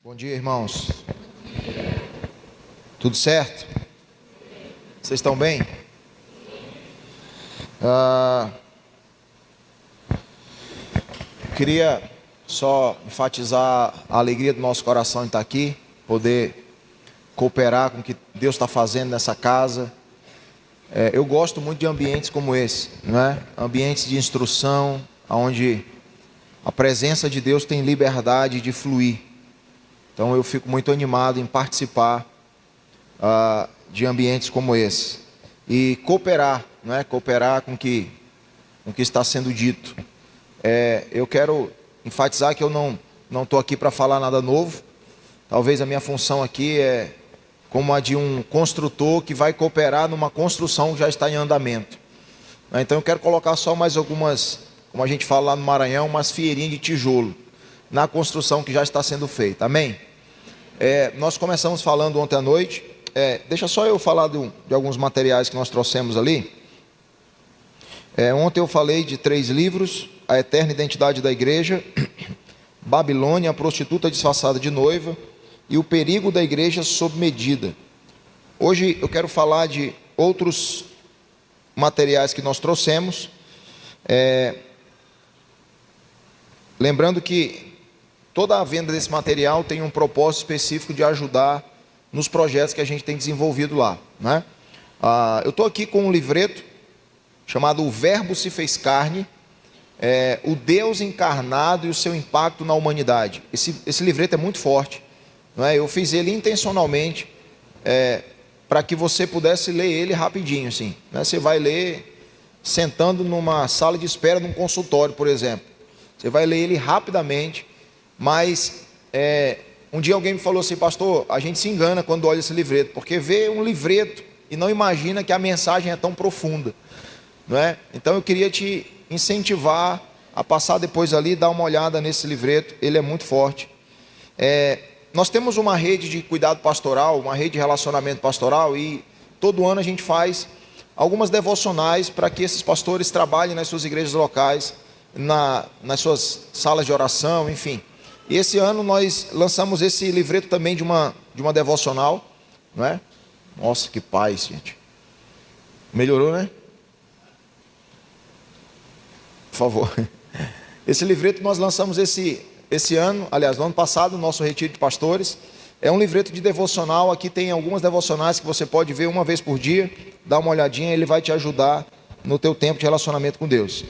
Bom dia, irmãos. Tudo certo? Vocês estão bem? Queria só enfatizar a alegria do nosso coração em estar aqui, poder cooperar com o que Deus está fazendo nessa casa. Eu gosto muito de ambientes como esse, não é? Ambientes de instrução, onde a presença de Deus tem liberdade de fluir. Então eu fico muito animado em participar de ambientes como esse e cooperar, não é? Cooperar com o que está sendo dito. Eu quero enfatizar que eu não estou aqui para falar nada novo. Talvez a minha função aqui é como a de um construtor que vai cooperar numa construção que já está em andamento. Então eu quero colocar só mais algumas, como a gente fala lá no Maranhão, umas fieirinhas de tijolo na construção que já está sendo feita. Amém? Nós começamos falando ontem à noite. Deixa só eu falar de alguns materiais que nós trouxemos ali. Ontem eu falei de 3 livros: A Eterna Identidade da Igreja, Babilônia, a Prostituta Disfarçada de Noiva e O Perigo da Igreja Sob Medida. Hoje eu quero falar de outros materiais que nós trouxemos, lembrando que toda a venda desse material tem um propósito específico de ajudar nos projetos que a gente tem desenvolvido lá, né? Eu estou aqui com um livreto chamado O Verbo se fez carne, o Deus encarnado e o seu impacto na humanidade. Esse livreto é muito forte, não é? Eu fiz ele intencionalmente para que você pudesse ler ele rapidinho, assim, né? Você vai ler sentando numa sala de espera num consultório, por exemplo. Você vai ler ele rapidamente. Mas um dia alguém me falou assim: pastor, a gente se engana quando olha esse livreto, porque vê um livreto e não imagina que a mensagem é tão profunda, não é? Então eu queria te incentivar a passar depois ali, dar uma olhada nesse livreto. Ele é muito forte. Nós temos uma rede de cuidado pastoral, uma rede de relacionamento pastoral, e todo ano a gente faz algumas devocionais para que esses pastores trabalhem nas suas igrejas locais, nas suas salas de oração, enfim. E esse ano nós lançamos esse livreto também de uma devocional, não é? Nossa, que paz, gente. Melhorou, né? Por favor. Esse livreto nós lançamos esse ano, aliás, no ano passado, no nosso retiro de pastores. É um livreto de devocional. Aqui tem algumas devocionais que você pode ver uma vez por dia. Dá uma olhadinha, ele vai te ajudar no teu tempo de relacionamento com Deus.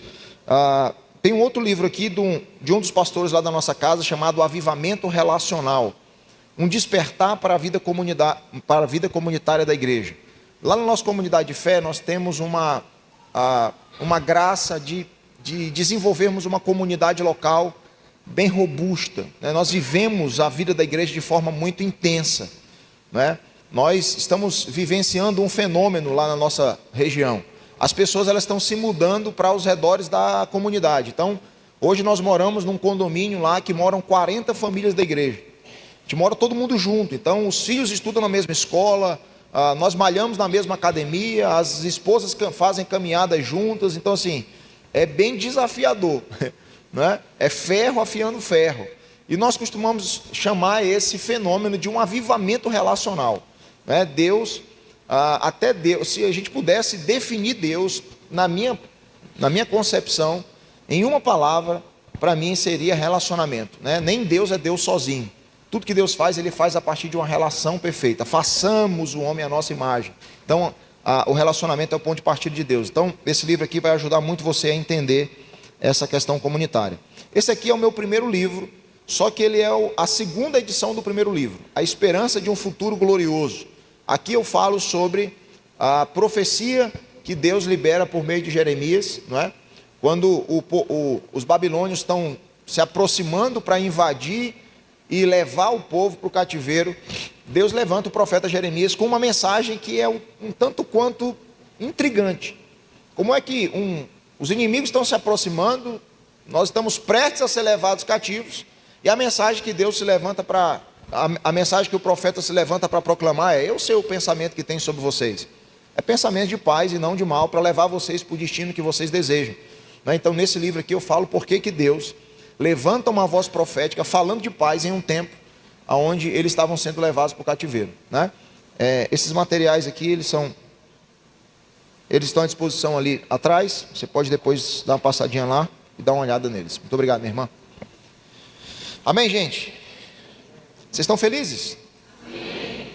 Tem um outro livro aqui de um dos pastores lá da nossa casa, chamado Avivamento Relacional, um despertar para a vida comunitária da igreja. Lá na nossa comunidade de fé, nós temos uma graça de desenvolvermos uma comunidade local bem robusta, né? Nós vivemos a vida da igreja de forma muito intensa, né? Nós estamos vivenciando um fenômeno lá na nossa região. As pessoas elas estão se mudando para os redores da comunidade. Então, hoje nós moramos num condomínio lá que moram 40 famílias da igreja. A gente mora todo mundo junto. Então, os filhos estudam na mesma escola, nós malhamos na mesma academia, as esposas fazem caminhadas juntas. Então, assim, é bem desafiador, né? É ferro afiando ferro. E nós costumamos chamar esse fenômeno de um avivamento relacional, né? Até Deus, se a gente pudesse definir Deus na minha concepção, em uma palavra, para mim seria relacionamento, né? Nem Deus é Deus sozinho. Tudo que Deus faz, Ele faz a partir de uma relação perfeita. Façamos o homem à nossa imagem. Então, o relacionamento é o ponto de partida de Deus. Então, esse livro aqui vai ajudar muito você a entender essa questão comunitária. Esse aqui é o meu primeiro livro, só que ele é a segunda edição do primeiro livro, A Esperança de um Futuro Glorioso. Aqui eu falo sobre a profecia que Deus libera por meio de Jeremias, não é? Quando os babilônios estão se aproximando para invadir e levar o povo para o cativeiro, Deus levanta o profeta Jeremias com uma mensagem que é um tanto quanto intrigante. Como é que os inimigos estão se aproximando, nós estamos prestes a ser levados cativos, e a mensagem que Deus se levanta a mensagem que o profeta se levanta para proclamar eu sei o pensamento que tem sobre vocês. É pensamento de paz e não de mal, para levar vocês para o destino que vocês desejam. Então, nesse livro aqui eu falo por que Deus levanta uma voz profética falando de paz em um tempo aonde eles estavam sendo levados para o cativeiro, né? Esses materiais aqui, eles estão à disposição ali atrás. Você pode depois dar uma passadinha lá e dar uma olhada neles. Muito obrigado, minha irmã. Amém, gente? Vocês estão felizes? Sim.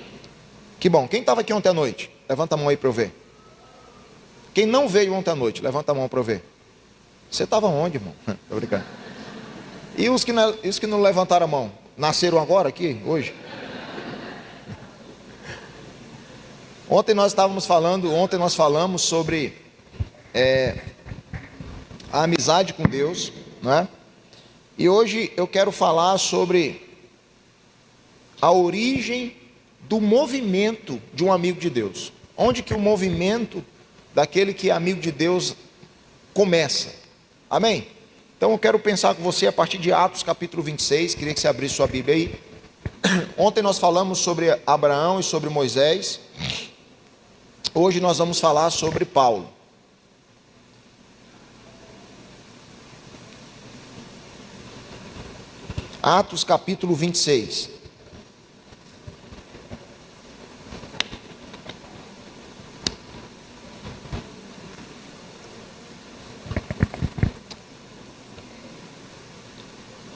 Que bom. Quem estava aqui ontem à noite? Levanta a mão aí para eu ver. Quem não veio ontem à noite? Levanta a mão para eu ver. Você estava onde, irmão? Estou brincando. E os que não levantaram a mão? Nasceram agora aqui, hoje? Ontem nós falamos sobre a amizade com Deus, não é? E hoje eu quero falar sobre a origem do movimento de um amigo de Deus. Onde que o movimento daquele que é amigo de Deus começa. Amém? Então eu quero pensar com você a partir de Atos capítulo 26, queria que você abrisse sua Bíblia aí. Ontem nós falamos sobre Abraão e sobre Moisés. Hoje nós vamos falar sobre Paulo. Atos capítulo 26.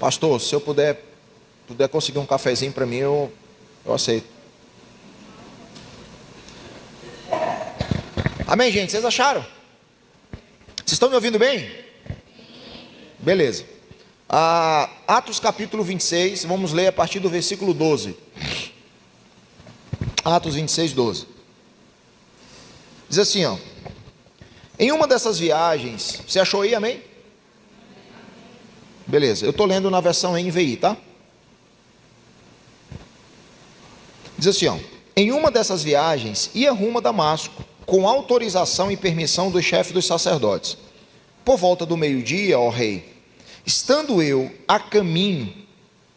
Pastor, se eu puder conseguir um cafezinho para mim, eu aceito. Amém, gente? Vocês acharam? Vocês estão me ouvindo bem? Beleza. Atos capítulo 26, vamos ler a partir do versículo 12. Atos 26, 12. Diz assim, ó. Em uma dessas viagens, você achou aí, amém? Beleza, eu estou lendo na versão NVI, tá? Diz assim, ó. Em uma dessas viagens, ia rumo a Damasco, com autorização e permissão do chefe dos sacerdotes. Por volta do meio-dia, ó rei, estando eu a caminho,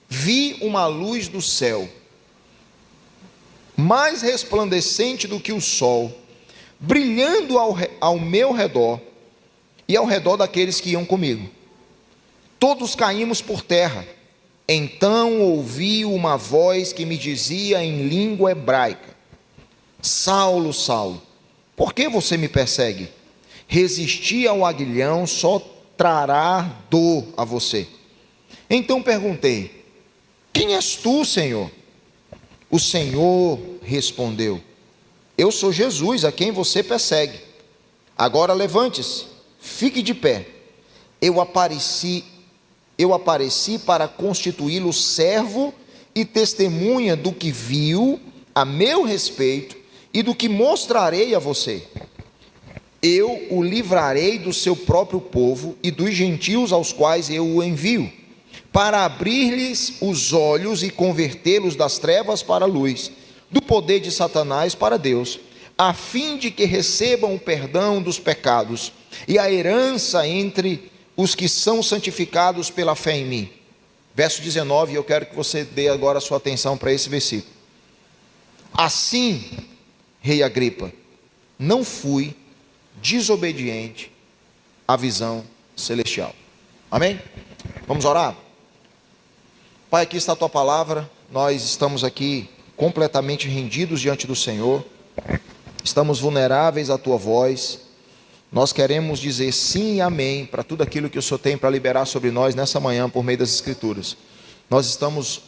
vi uma luz do céu, mais resplandecente do que o sol, brilhando ao meu redor e ao redor daqueles que iam comigo. Todos caímos por terra. Então ouvi uma voz que me dizia em língua hebraica: Saulo, Saulo, por que você me persegue? Resistir ao aguilhão só trará dor a você. Então perguntei: quem és tu, Senhor? O Senhor respondeu: eu sou Jesus, a quem você persegue. Agora levante-se, fique de pé. Eu apareci para constituí-lo servo e testemunha do que viu a meu respeito e do que mostrarei a você. Eu o livrarei do seu próprio povo e dos gentios aos quais eu o envio, para abrir-lhes os olhos e convertê-los das trevas para a luz, do poder de Satanás para Deus, a fim de que recebam o perdão dos pecados e a herança entre os que são santificados pela fé em mim. Verso 19, eu quero que você dê agora a sua atenção para esse versículo. Assim, rei Agripa, não fui desobediente à visão celestial. Amém? Vamos orar? Pai, aqui está a tua palavra. Nós estamos aqui completamente rendidos diante do Senhor. Estamos vulneráveis à tua voz. Nós queremos dizer sim e amém para tudo aquilo que o Senhor tem para liberar sobre nós nessa manhã por meio das Escrituras. Nós estamos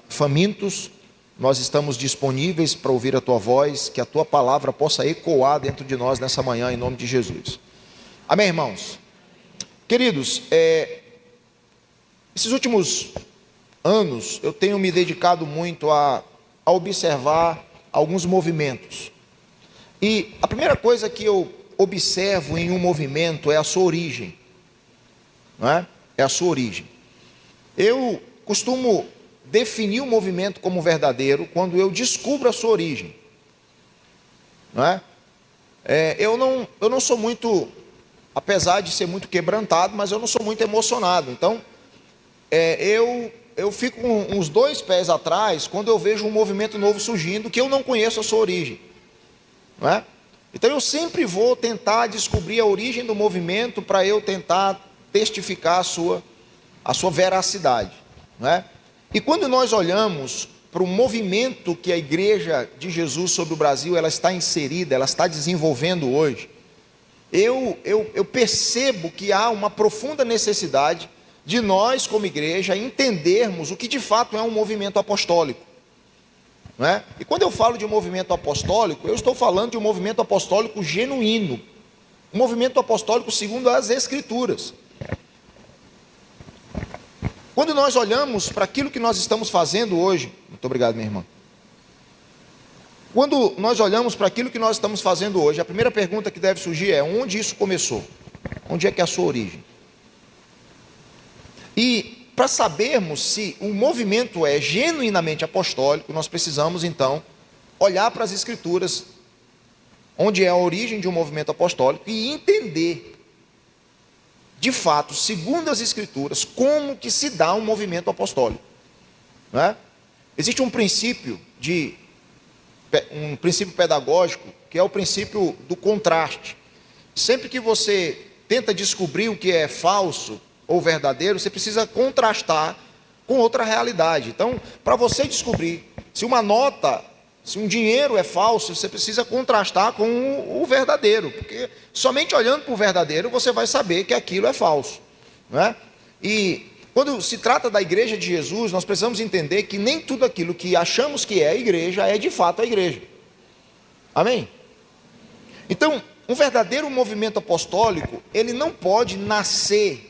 famintos, nós estamos disponíveis para ouvir a tua voz, que a tua palavra possa ecoar dentro de nós nessa manhã, em nome de Jesus. Amém, irmãos? Queridos, esses últimos anos eu tenho me dedicado muito a observar alguns movimentos. E a primeira coisa que eu observo em um movimento é a sua origem, não é? É a sua origem. Eu costumo definir o movimento como verdadeiro quando eu descubro a sua origem, não é? Eu não sou muito, apesar de ser muito quebrantado, mas eu não sou muito emocionado. Então, eu fico com uns 2 pés atrás quando eu vejo um movimento novo surgindo que eu não conheço a sua origem, não é? Então eu sempre vou tentar descobrir a origem do movimento para eu tentar testificar a sua veracidade, não é? E quando nós olhamos para o movimento que a Igreja de Jesus sobre o Brasil, ela está inserida, ela está desenvolvendo hoje, eu percebo que há uma profunda necessidade de nós, como igreja, entendermos o que de fato é um movimento apostólico, não é? E quando eu falo de um movimento apostólico, eu estou falando de um movimento apostólico genuíno, um movimento apostólico segundo as Escrituras. Quando nós olhamos para aquilo que nós estamos fazendo hoje, muito obrigado, minha irmã. Quando nós olhamos para aquilo que nós estamos fazendo hoje, a primeira pergunta que deve surgir é: onde isso começou? Onde é que é a sua origem? E para sabermos se o movimento é genuinamente apostólico, nós precisamos então olhar para as Escrituras, onde é a origem de um movimento apostólico, e entender de fato, segundo as Escrituras, como que se dá um movimento apostólico, não é? Existe um princípio pedagógico, que é o princípio do contraste. Sempre que você tenta descobrir o que é falso ou verdadeiro, você precisa contrastar com outra realidade. Então, para você descobrir se uma nota, se um dinheiro é falso, você precisa contrastar com o verdadeiro, porque somente olhando para o verdadeiro você vai saber que aquilo é falso, não é? E quando se trata da igreja de Jesus, nós precisamos entender que nem tudo aquilo que achamos que é a igreja é de fato a igreja. Amém? Então, um verdadeiro movimento apostólico, ele não pode nascer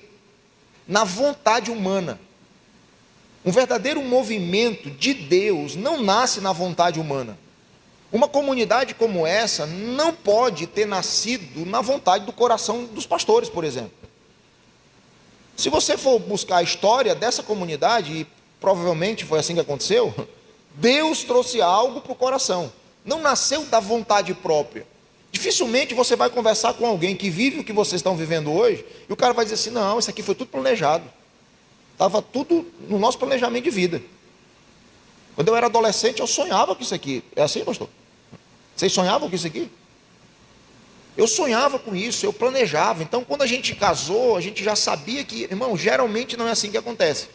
na vontade humana. Um verdadeiro movimento de Deus não nasce na vontade humana. Uma comunidade como essa não pode ter nascido na vontade do coração dos pastores, por exemplo. Se você for buscar a história dessa comunidade, e provavelmente foi assim que aconteceu, Deus trouxe algo para o coração. Não nasceu da vontade própria. Dificilmente você vai conversar com alguém que vive o que vocês estão vivendo hoje, e o cara vai dizer assim: não, isso aqui foi tudo planejado. Estava tudo no nosso planejamento de vida. Quando eu era adolescente, eu sonhava com isso aqui. É assim, pastor? Vocês sonhavam com isso aqui? Eu sonhava com isso, eu planejava. Então, quando a gente casou, a gente já sabia que, irmão, geralmente não é assim que acontece.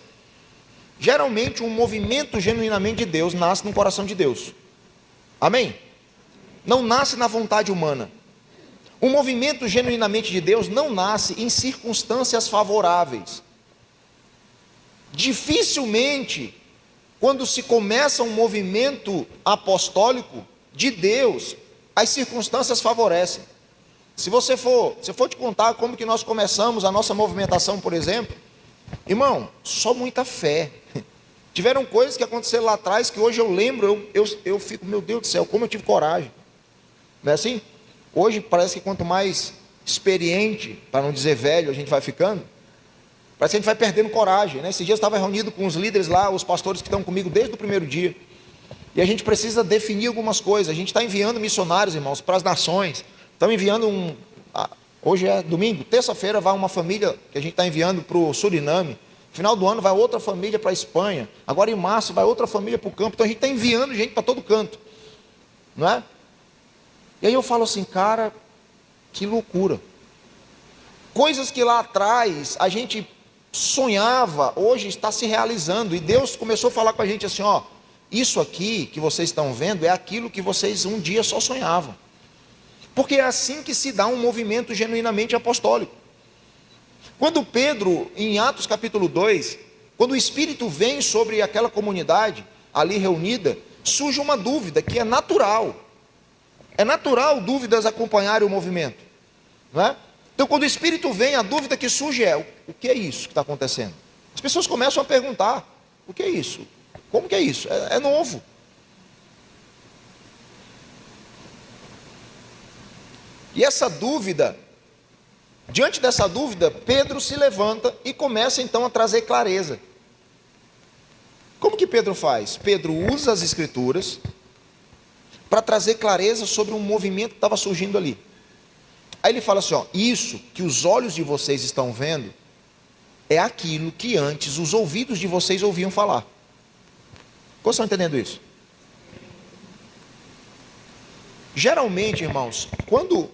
Geralmente, um movimento genuinamente de Deus nasce no coração de Deus. Amém? Não nasce na vontade humana. Um movimento genuinamente de Deus não nasce em circunstâncias favoráveis. Dificilmente, quando se começa um movimento apostólico de Deus, as circunstâncias favorecem. Se eu for te contar como que nós começamos a nossa movimentação, por exemplo, irmão, só muita fé. Tiveram coisas que aconteceram lá atrás que hoje eu lembro, eu fico, meu Deus do céu, como eu tive coragem. Não é assim? Hoje parece que quanto mais experiente, para não dizer velho, a gente vai ficando, parece que a gente vai perdendo coragem, né? Esses dias eu estava reunido com os líderes lá, os pastores que estão comigo desde o primeiro dia, e a gente precisa definir algumas coisas. A gente está enviando missionários, irmãos, para as nações. Estamos enviando hoje é domingo, terça-feira vai uma família que a gente está enviando para o Suriname. Final do ano vai outra família para a Espanha. Agora em março vai outra família para o campo. Então a gente está enviando gente para todo canto, não é? E aí eu falo assim, cara, que loucura. Coisas que lá atrás a gente sonhava, hoje está se realizando. E Deus começou a falar com a gente assim, ó, isso aqui que vocês estão vendo é aquilo que vocês um dia só sonhavam. Porque é assim que se dá um movimento genuinamente apostólico. Quando Pedro, em Atos capítulo 2, quando o Espírito vem sobre aquela comunidade ali reunida, surge uma dúvida que é natural. É natural dúvidas acompanharem o movimento, não é? Então, quando o Espírito vem, a dúvida que surge é: o que é isso que está acontecendo? As pessoas começam a perguntar: o que é isso? Como que é isso? É novo. E essa dúvida, diante dessa dúvida, Pedro se levanta e começa então a trazer clareza. Como que Pedro faz? Pedro usa as Escrituras para trazer clareza sobre um movimento que estava surgindo ali. Aí ele fala assim, ó, isso que os olhos de vocês estão vendo é aquilo que antes os ouvidos de vocês ouviam falar. Como estão entendendo isso? Geralmente, irmãos, quando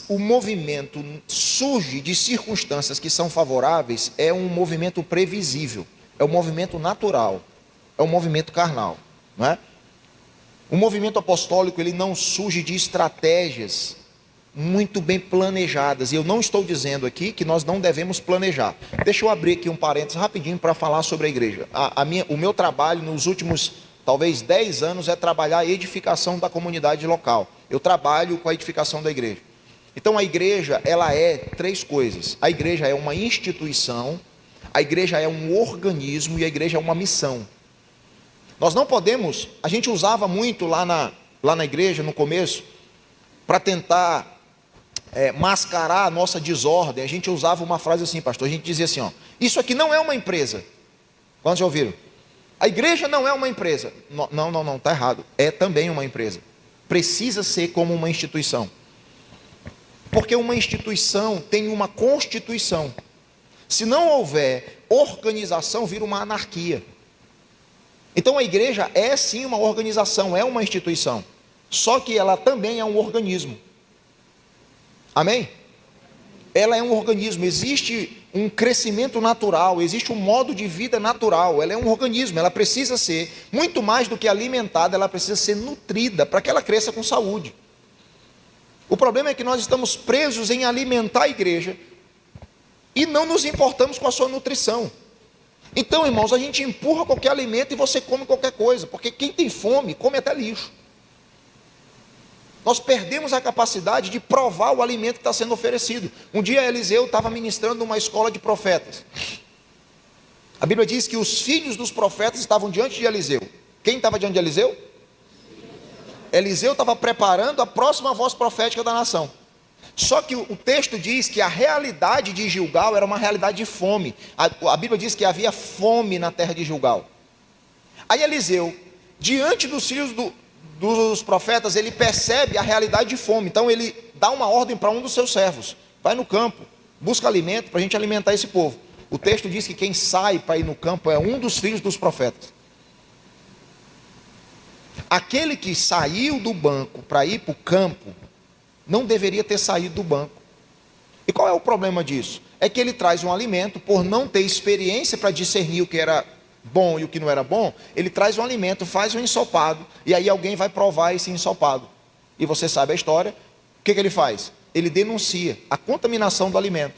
o movimento surge de circunstâncias que são favoráveis, é um movimento previsível. é um movimento natural, é um movimento carnal, não é? O movimento apostólico, ele não surge de estratégias muito bem planejadas, e eu não estou dizendo aqui que nós não devemos planejar. Deixa eu abrir aqui um parênteses rapidinho para falar sobre a igreja. O meu trabalho nos últimos, talvez 10 anos, é trabalhar a edificação da comunidade local. Eu trabalho com a edificação da igreja. Então a igreja, ela é 3 coisas. A igreja é uma instituição, a igreja é um organismo e a igreja é uma missão. Nós não podemos, a gente usava muito lá na igreja no começo, para tentar mascarar a nossa desordem. A gente usava uma frase assim, pastor, a gente dizia assim, ó, isso aqui não é uma empresa. Quantos já ouviram? A igreja não é uma empresa. Não, está errado. É também uma empresa. Precisa ser como uma instituição. Porque uma instituição tem uma constituição. Se não houver organização, vira uma anarquia. Então a igreja é sim uma organização, é uma instituição. Só que ela também é um organismo. Amém? Ela é um organismo, existe um crescimento natural, existe um modo de vida natural, ela é um organismo, ela precisa ser, muito mais do que alimentada, ela precisa ser nutrida, para que ela cresça com saúde. O problema é que nós estamos presos em alimentar a igreja, e não nos importamos com a sua nutrição. Então, irmãos, a gente empurra qualquer alimento e você come qualquer coisa, porque quem tem fome, come até lixo. Nós perdemos a capacidade de provar o alimento que está sendo oferecido. Um dia Eliseu estava ministrando numa escola de profetas. A Bíblia diz que os filhos dos profetas estavam diante de Eliseu. Quem estava diante de Eliseu? Eliseu estava preparando a próxima voz profética da nação. Só que o texto diz que a realidade de Gilgal era uma realidade de fome. A Bíblia diz que havia fome na terra de Gilgal. Aí Eliseu, diante dos filhos dos profetas, ele percebe a realidade de fome. Então ele dá uma ordem para um dos seus servos: vai no campo, busca alimento para a gente alimentar esse povo. O texto diz que quem sai para ir no campo é um dos filhos dos profetas. Aquele que saiu do banco para ir para o campo não deveria ter saído do banco. E qual é o problema disso? É que ele traz um alimento, por não ter experiência para discernir o que era bom e o que não era bom, ele traz um alimento, faz um ensopado, e aí alguém vai provar esse ensopado. E você sabe a história. O que ele faz? Ele denuncia a contaminação do alimento.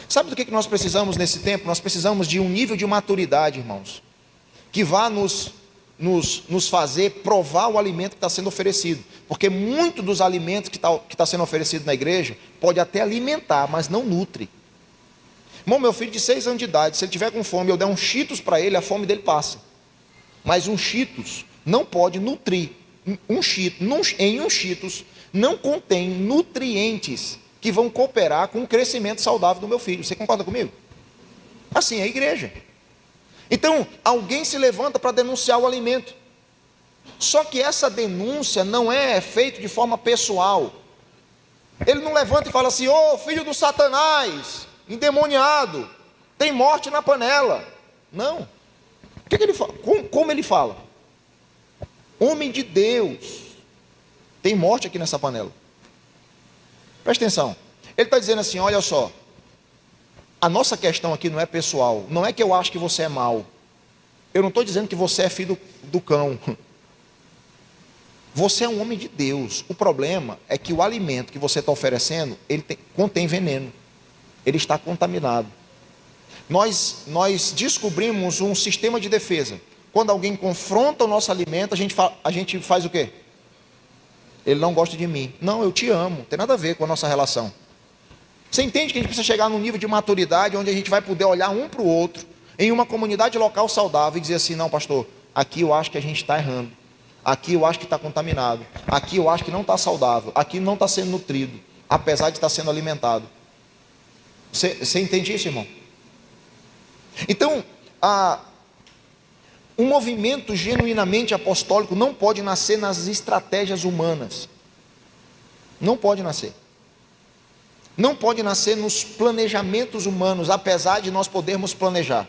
Sabe do que nós precisamos nesse tempo? Nós precisamos de um nível de maturidade, irmãos, que vá nos fazer provar o alimento que está sendo oferecido. Porque muito dos alimentos que está sendo oferecido na igreja pode até alimentar, mas não nutre. Irmão, meu filho de 6 anos de idade, se ele tiver com fome, eu der um Cheetos para ele, a fome dele passa. Mas um Cheetos não pode nutrir. Em um Cheetos não contém nutrientes que vão cooperar com o crescimento saudável do meu filho. Você concorda comigo? Assim é a igreja. Então, alguém se levanta para denunciar o alimento. Só que essa denúncia não é feita de forma pessoal. Ele não levanta e fala assim: ô filho do Satanás, endemoniado, tem morte na panela. Não. O que ele fala? Como ele fala? Homem de Deus, tem morte aqui nessa panela. Presta atenção. Ele está dizendo assim: olha só, a nossa questão aqui não é pessoal. Não é que eu acho que você é mau. Eu não estou dizendo que você é filho do cão. Você é um homem de Deus. O problema é que o alimento que você está oferecendo, contém veneno. Ele está contaminado. Nós descobrimos um sistema de defesa. Quando alguém confronta o nosso alimento, a gente faz o quê? Ele não gosta de mim. Não, eu te amo. Não tem nada a ver com a nossa relação. Você entende que a gente precisa chegar num nível de maturidade onde a gente vai poder olhar um para o outro em uma comunidade local saudável e dizer assim: não, pastor, aqui eu acho que a gente está errando, aqui eu acho que está contaminado, aqui eu acho que não está saudável, aqui não está sendo nutrido, apesar de estar sendo alimentado. Você entende isso, irmão? Então, um movimento genuinamente apostólico não pode nascer nas estratégias humanas. Não pode nascer. Não pode nascer nos planejamentos humanos, apesar de nós podermos planejar.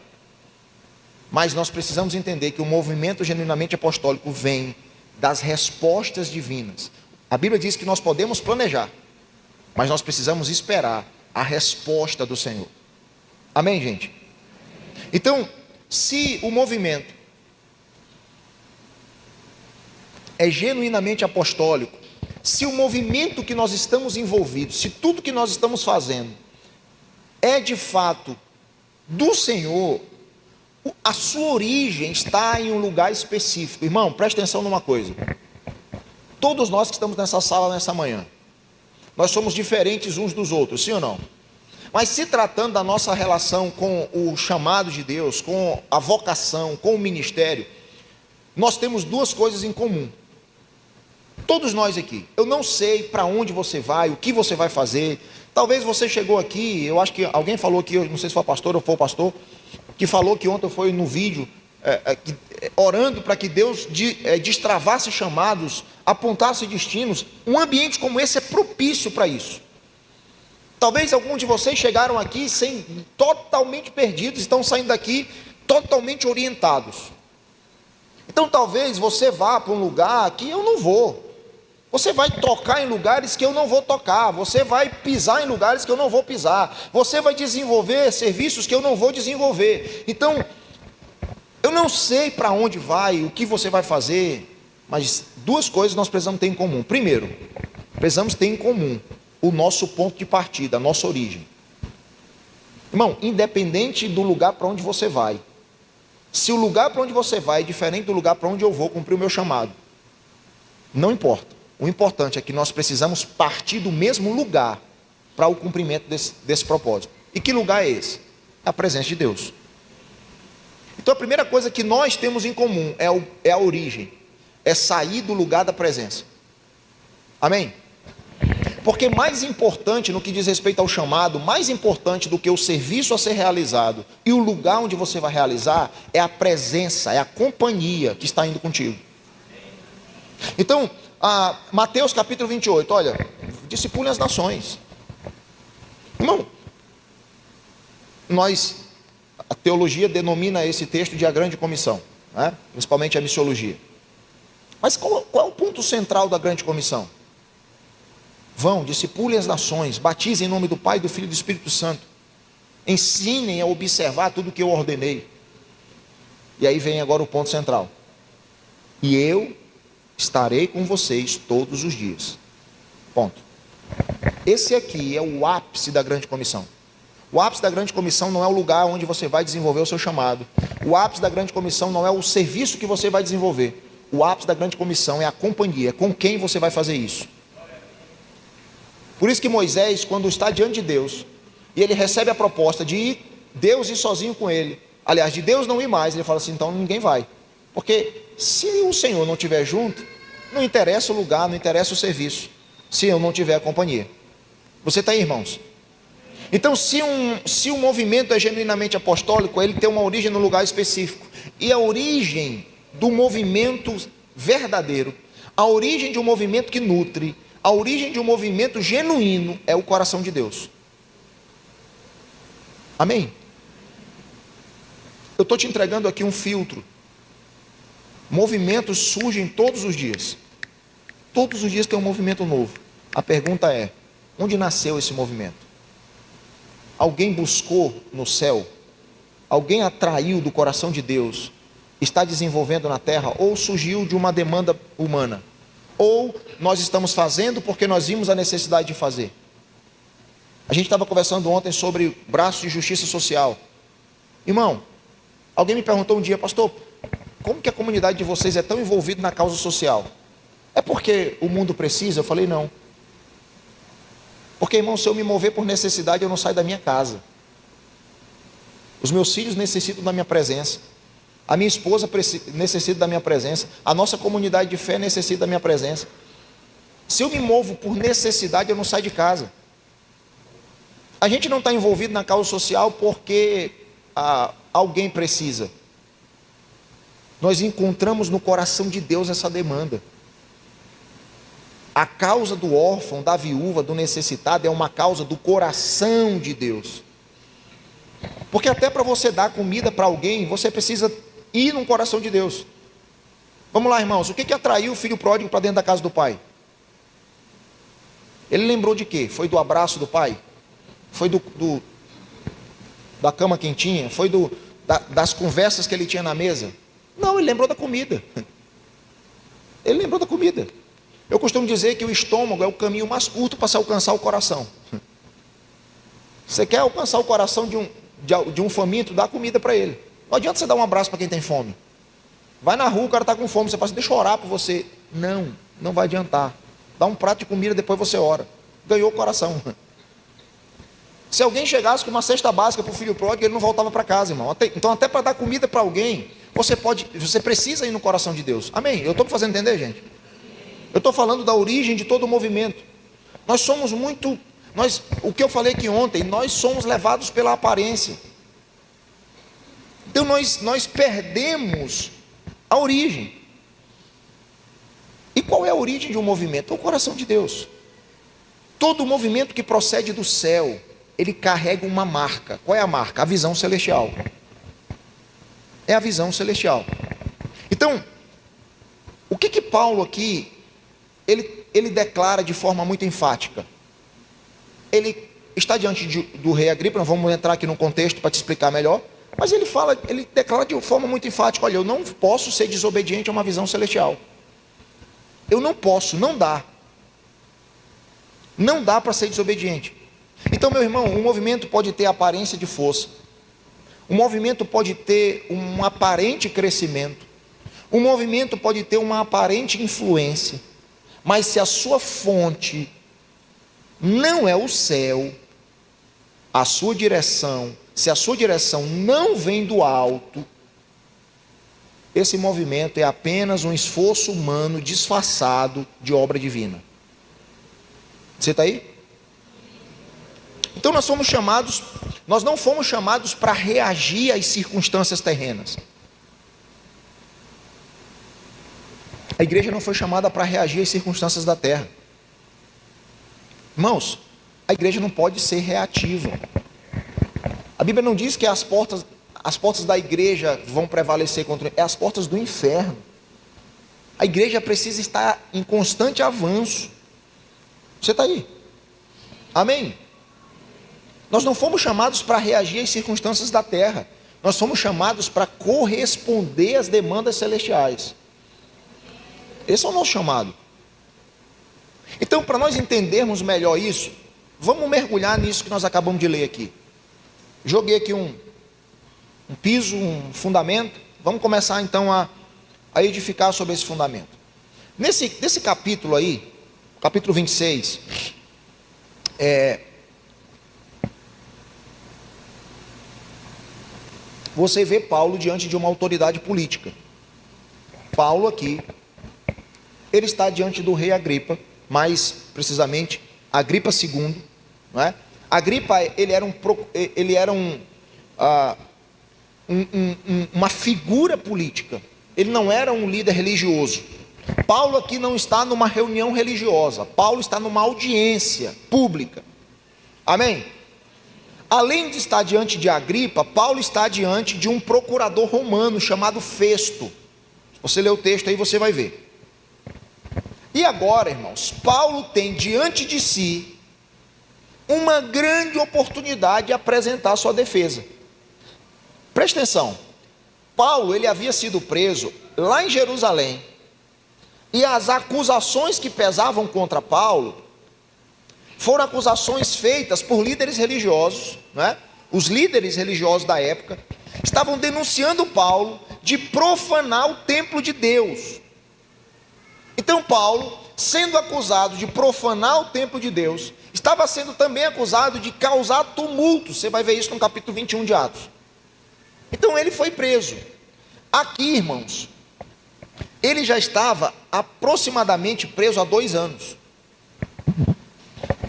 Mas nós precisamos entender que o movimento genuinamente apostólico vem das respostas divinas. A Bíblia diz que nós podemos planejar, mas nós precisamos esperar a resposta do Senhor. Amém, gente? Então, se o movimento é genuinamente apostólico, se o movimento que nós estamos envolvidos, se tudo que nós estamos fazendo é de fato do Senhor, a sua origem está em um lugar específico. Irmão, preste atenção numa coisa. Todos nós que estamos nessa sala nessa manhã, nós somos diferentes uns dos outros, sim ou não? Mas se tratando da nossa relação com o chamado de Deus, com a vocação, com o ministério, nós temos duas coisas em comum. Todos nós aqui. Eu não sei para onde você vai, o que você vai fazer. Talvez você chegou aqui, eu acho que alguém falou aqui, eu não sei se foi pastor ou foi o pastor, que falou que ontem foi no vídeo, orando para que Deus destravasse chamados, apontasse destinos. Um ambiente como esse é propício para isso. Talvez alguns de vocês chegaram aqui totalmente perdidos, estão saindo daqui totalmente orientados. Então talvez você vá para um lugar que eu não vou. Você vai tocar em lugares que eu não vou tocar. Você vai pisar em lugares que eu não vou pisar. Você vai desenvolver serviços que eu não vou desenvolver. Então, eu não sei para onde vai, o que você vai fazer, mas duas coisas nós precisamos ter em comum. Primeiro, precisamos ter em comum o nosso ponto de partida, a nossa origem. Irmão, independente do lugar para onde você vai, se o lugar para onde você vai é diferente do lugar para onde eu vou cumprir o meu chamado, não importa. O importante é que nós precisamos partir do mesmo lugar para o cumprimento desse propósito. E que lugar é esse? É a presença de Deus. Então a primeira coisa que nós temos em comum é a origem, é sair do lugar da presença. Amém? Porque mais importante no que diz respeito ao chamado, mais importante do que o serviço a ser realizado e o lugar onde você vai realizar, é a presença, é a companhia que está indo contigo. Então, Mateus capítulo 28, olha, discipulem as nações. Irmão, a teologia denomina esse texto de a grande comissão, né? Principalmente a missiologia. Mas qual é o ponto central da grande comissão? Vão, discipulem as nações, batizem em nome do Pai, do Filho e do Espírito Santo, ensinem a observar tudo o que eu ordenei. E aí vem agora o ponto central: e eu estarei com vocês todos os dias. Ponto. Esse aqui é o ápice da grande comissão. O ápice da grande comissão não é o lugar onde você vai desenvolver o seu chamado. O ápice da grande comissão não é o serviço que você vai desenvolver. O ápice da grande comissão é a companhia, com quem você vai fazer isso. Por isso que Moisés, quando está diante de Deus, e ele recebe a proposta de ir, Deus ir sozinho com ele, aliás, de Deus não ir mais, ele fala assim: então ninguém vai. Porque se o Senhor não estiver junto, não interessa o lugar, não interessa o serviço, se eu não tiver a companhia. Você está aí, irmãos? Então, se um movimento é genuinamente apostólico, ele tem uma origem num lugar específico. E a origem do movimento verdadeiro, a origem de um movimento que nutre, a origem de um movimento genuíno é o coração de Deus. Amém? Eu estou te entregando aqui um filtro. Movimentos surgem todos os dias. Todos os dias tem um movimento novo. A pergunta é: onde nasceu esse movimento? Alguém buscou no céu? Alguém atraiu do coração de Deus? Está desenvolvendo na terra? Ou surgiu de uma demanda humana? Ou nós estamos fazendo porque nós vimos a necessidade de fazer? A gente estava conversando ontem sobre braço de justiça social. Irmão, alguém me perguntou um dia: pastor, como que a comunidade de vocês é tão envolvida na causa social? É porque o mundo precisa? Eu falei: não. Porque, irmão, se eu me mover por necessidade, eu não saio da minha casa. Os meus filhos necessitam da minha presença. A minha esposa necessita da minha presença. A nossa comunidade de fé necessita da minha presença. Se eu me movo por necessidade, eu não saio de casa. A gente não está envolvido na causa social porque alguém precisa. Nós encontramos no coração de Deus essa demanda. A causa do órfão, da viúva, do necessitado é uma causa do coração de Deus. Porque até para você dar comida para alguém, você precisa ir no coração de Deus. Vamos lá, irmãos, o que atraiu o filho pródigo para dentro da casa do pai? Ele lembrou de quê? Foi do abraço do pai? Foi da cama quentinha? Foi das conversas que ele tinha na mesa? Não, ele lembrou da comida. Ele lembrou da comida. Eu costumo dizer que o estômago é o caminho mais curto para se alcançar o coração. Você quer alcançar o coração de um faminto, dá comida para ele. Não adianta você dar um abraço para quem tem fome. Vai na rua, o cara está com fome, você fala assim, deixa eu orar por você. Não, não vai adiantar. Dá um prato de comida, depois você ora. Ganhou o coração. Se alguém chegasse com uma cesta básica para o filho pródigo, ele não voltava para casa, irmão. Então até para dar comida para alguém, você precisa ir no coração de Deus. Amém? Eu estou me fazendo entender, gente? Eu estou falando da origem de todo o movimento. Nós somos muito... o que eu falei aqui ontem, nós somos levados pela aparência. Então nós perdemos a origem. E qual é a origem de um movimento? É o coração de Deus. Todo movimento que procede do céu, ele carrega uma marca. Qual é a marca? A visão celestial. É a visão celestial. Então, o que Paulo aqui, ele declara de forma muito enfática? Ele está diante do rei Agripa, nós vamos entrar aqui no contexto para te explicar melhor, mas ele declara de forma muito enfática, olha, eu não posso ser desobediente a uma visão celestial. Eu não posso, não dá. Não dá para ser desobediente. Então, meu irmão, um movimento pode ter aparência de força. Um movimento pode ter um aparente crescimento. Um movimento pode ter uma aparente influência. Mas se a sua fonte não é o céu, a sua direção, se a sua direção não vem do alto, esse movimento é apenas um esforço humano disfarçado de obra divina. Você está aí? Então nós não fomos chamados para reagir às circunstâncias terrenas. A igreja não foi chamada para reagir às circunstâncias da terra. Irmãos, a igreja não pode ser reativa. A Bíblia não diz que as portas da igreja vão prevalecer contra... É as portas do inferno. A igreja precisa estar em constante avanço. Você está aí? Amém? Nós não fomos chamados para reagir às circunstâncias da terra. Nós fomos chamados para corresponder às demandas celestiais. Esse é o nosso chamado. Então, para nós entendermos melhor isso, vamos mergulhar nisso que nós acabamos de ler aqui. Joguei aqui um piso, um fundamento. Vamos começar então a edificar sobre esse fundamento. Nesse capítulo aí, capítulo 26, você vê Paulo diante de uma autoridade política. Paulo aqui, ele está diante do rei Agripa, mais precisamente Agripa II, não é? Agripa, ele era uma figura política, ele não era um líder religioso. Paulo aqui não está numa reunião religiosa, Paulo está numa audiência pública, amém? Além de estar diante de Agripa, Paulo está diante de um procurador romano chamado Festo. Se você ler o texto aí, você vai ver. E agora, irmãos, Paulo tem diante de si uma grande oportunidade de apresentar sua defesa. Presta atenção, Paulo, ele havia sido preso lá em Jerusalém, e as acusações que pesavam contra Paulo foram acusações feitas por líderes religiosos, não é? Os líderes religiosos da época estavam denunciando Paulo de profanar o templo de Deus. Então Paulo, sendo acusado de profanar o templo de Deus, estava sendo também acusado de causar tumulto. Você vai ver isso no capítulo 21 de Atos. Então ele foi preso. Aqui, irmãos, ele já estava aproximadamente preso há 2 anos.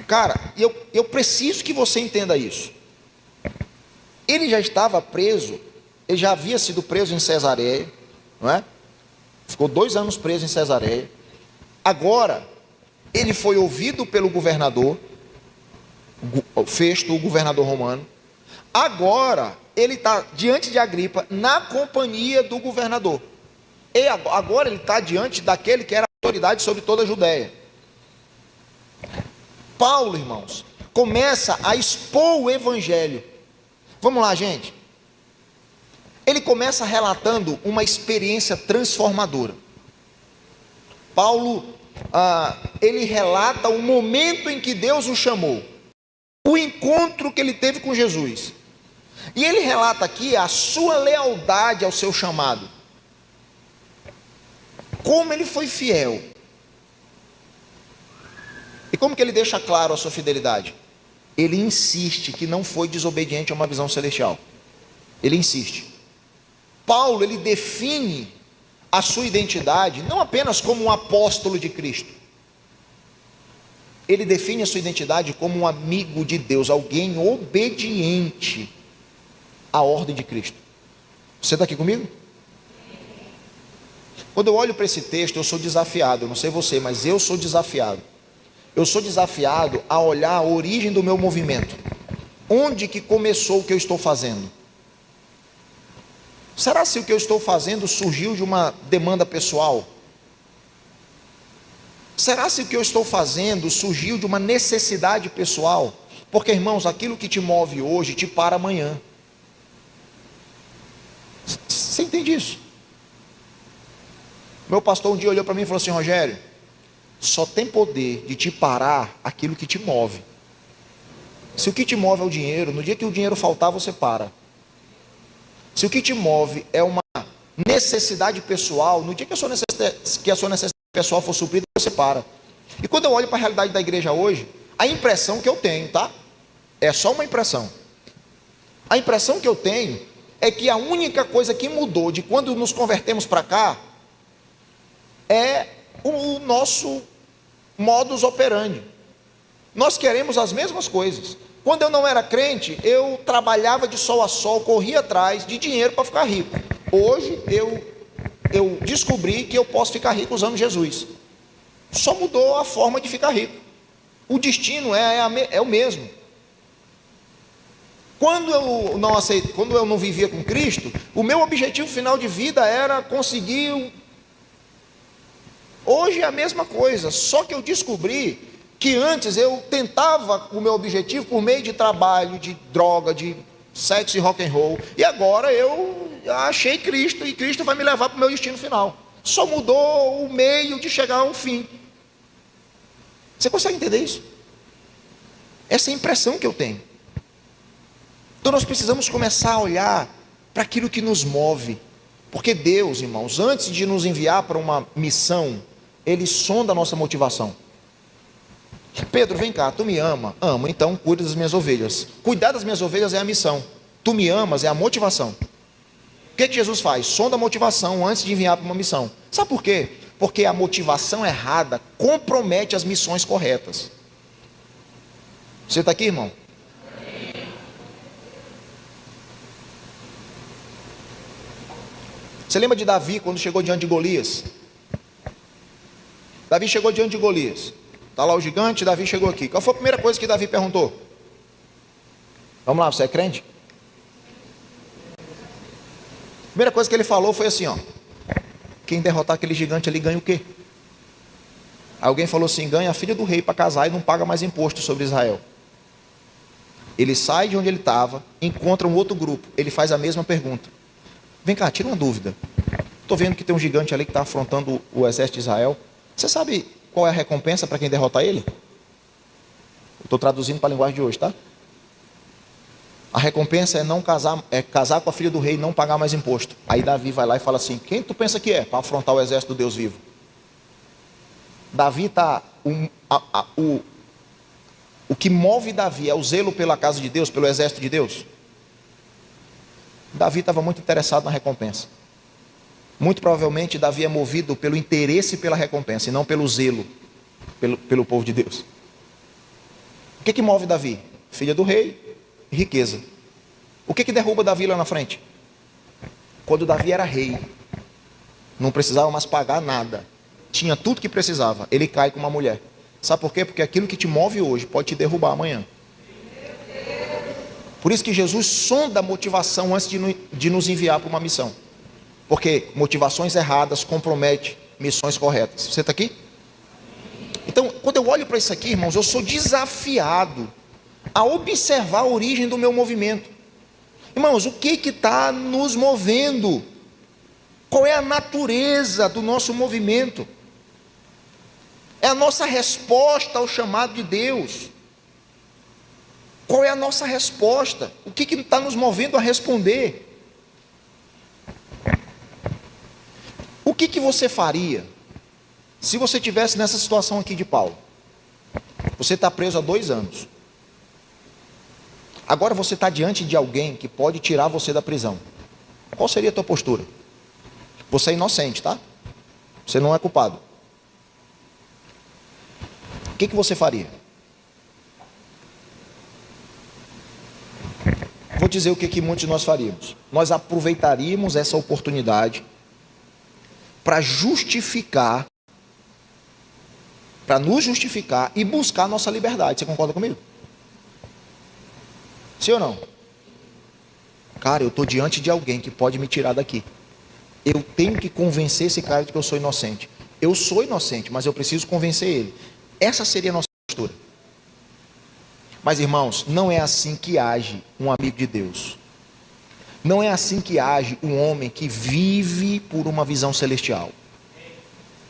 Cara, eu preciso que você entenda isso. Ele já estava preso, ele já havia sido preso em Cesareia, não é? Ficou 2 anos preso em Cesareia. Agora, ele foi ouvido pelo governador, Festo, o governador romano. Agora, ele está diante de Agripa, na companhia do governador. E agora ele está diante daquele que era a autoridade sobre toda a Judéia. Paulo, irmãos, começa a expor o evangelho. Vamos lá, gente. Ele começa relatando uma experiência transformadora. Paulo, ele relata o momento em que Deus o chamou, o encontro que ele teve com Jesus. E ele relata aqui a sua lealdade ao seu chamado, como ele foi fiel. E como que ele deixa claro a sua fidelidade? Ele insiste que não foi desobediente a uma visão celestial. Ele insiste. Paulo, ele define a sua identidade não apenas como um apóstolo de Cristo. Ele define a sua identidade como um amigo de Deus, alguém obediente à ordem de Cristo. Você está aqui comigo? Quando eu olho para esse texto, eu sou desafiado. Eu não sei você, mas eu sou desafiado. Eu sou desafiado a olhar a origem do meu movimento. Onde que começou o que eu estou fazendo? Será se o que eu estou fazendo surgiu de uma demanda pessoal? Será se o que eu estou fazendo surgiu de uma necessidade pessoal? Porque, irmãos, aquilo que te move hoje te para amanhã. Você entende isso? Meu pastor um dia olhou para mim e falou assim: Rogério, só tem poder de te parar aquilo que te move. Se o que te move é o dinheiro, no dia que o dinheiro faltar, você para. Se o que te move é uma necessidade pessoal, no dia que a sua necessidade pessoal for suprida, você para. E quando eu olho para a realidade da igreja hoje, a impressão que eu tenho, tá? É só uma impressão. A impressão que eu tenho é que a única coisa que mudou de quando nos convertemos para cá é o nosso modus operandi. Nós queremos as mesmas coisas. Quando eu não era crente, eu trabalhava de sol a sol, corria atrás de dinheiro para ficar rico. Hoje eu descobri que eu posso ficar rico usando Jesus. Só mudou a forma de ficar rico. O destino é o mesmo. Quando eu não vivia com Cristo, o meu objetivo final de vida era conseguir. Hoje é a mesma coisa, só que eu descobri que antes eu tentava o meu objetivo por meio de trabalho, de droga, de sexo e rock and roll, e agora eu achei Cristo, e Cristo vai me levar para o meu destino final. Só mudou o meio de chegar ao fim. Você consegue entender isso? Essa é a impressão que eu tenho. Então nós precisamos começar a olhar para aquilo que nos move, porque Deus, irmãos, antes de nos enviar para uma missão, Ele sonda a nossa motivação. Pedro, vem cá, tu me ama? Amo, então cuida das minhas ovelhas. Cuidar das minhas ovelhas é a missão. Tu me amas é a motivação. O que Jesus faz? Sonda a motivação antes de enviar para uma missão. Sabe por quê? Porque a motivação errada compromete as missões corretas. Você está aqui, irmão? Você lembra de Davi quando chegou diante de Golias? Davi chegou diante de Golias. Está lá o gigante, Davi chegou aqui. Qual foi a primeira coisa que Davi perguntou? Vamos lá, você é crente? A primeira coisa que ele falou foi assim, ó: quem derrotar aquele gigante ali ganha o quê? Alguém falou assim: ganha a filha do rei para casar e não paga mais imposto sobre Israel. Ele sai de onde ele estava, encontra um outro grupo, ele faz a mesma pergunta. Vem cá, tira uma dúvida. Estou vendo que tem um gigante ali que está afrontando o exército de Israel. Você sabe qual é a recompensa para quem derrotar ele? Estou traduzindo para a linguagem de hoje, tá? A recompensa é não casar, é casar com a filha do rei e não pagar mais imposto. Aí Davi vai lá e fala assim: quem tu pensa que é para afrontar o exército do Deus vivo? Davi está... O que move Davi é o zelo pela casa de Deus, pelo exército de Deus. Davi estava muito interessado na recompensa. Muito provavelmente Davi é movido pelo interesse pela recompensa e não pelo zelo pelo povo de Deus. O que move Davi? Filha do rei, riqueza. O que derruba Davi lá na frente? Quando Davi era rei, não precisava mais pagar nada, tinha tudo que precisava, ele cai com uma mulher. Sabe por quê? Porque aquilo que te move hoje pode te derrubar amanhã. Por isso que Jesus sonda a motivação antes de nos enviar para uma missão. Porque motivações erradas comprometem missões corretas. Você está aqui? Então, quando eu olho para isso aqui, irmãos, eu sou desafiado a observar a origem do meu movimento. Irmãos, o que está nos movendo? Qual é a natureza do nosso movimento? É a nossa resposta ao chamado de Deus. Qual é a nossa resposta? O que está nos movendo a responder? O que você faria se você estivesse nessa situação aqui de Paulo? Você está preso há 2 anos. Agora você está diante de alguém que pode tirar você da prisão. Qual seria a tua postura? Você é inocente, tá? Você não é culpado. O que você faria? Vou dizer o que muitos de nós faríamos. Nós aproveitaríamos essa oportunidade para justificar, para nos justificar e buscar a nossa liberdade. Você concorda comigo? Sim ou não? Cara, eu estou diante de alguém que pode me tirar daqui. Eu tenho que convencer esse cara de que eu sou inocente. Eu sou inocente, mas eu preciso convencer ele. Essa seria a nossa postura. Mas irmãos, não é assim que age um amigo de Deus. Não é assim que age um homem que vive por uma visão celestial.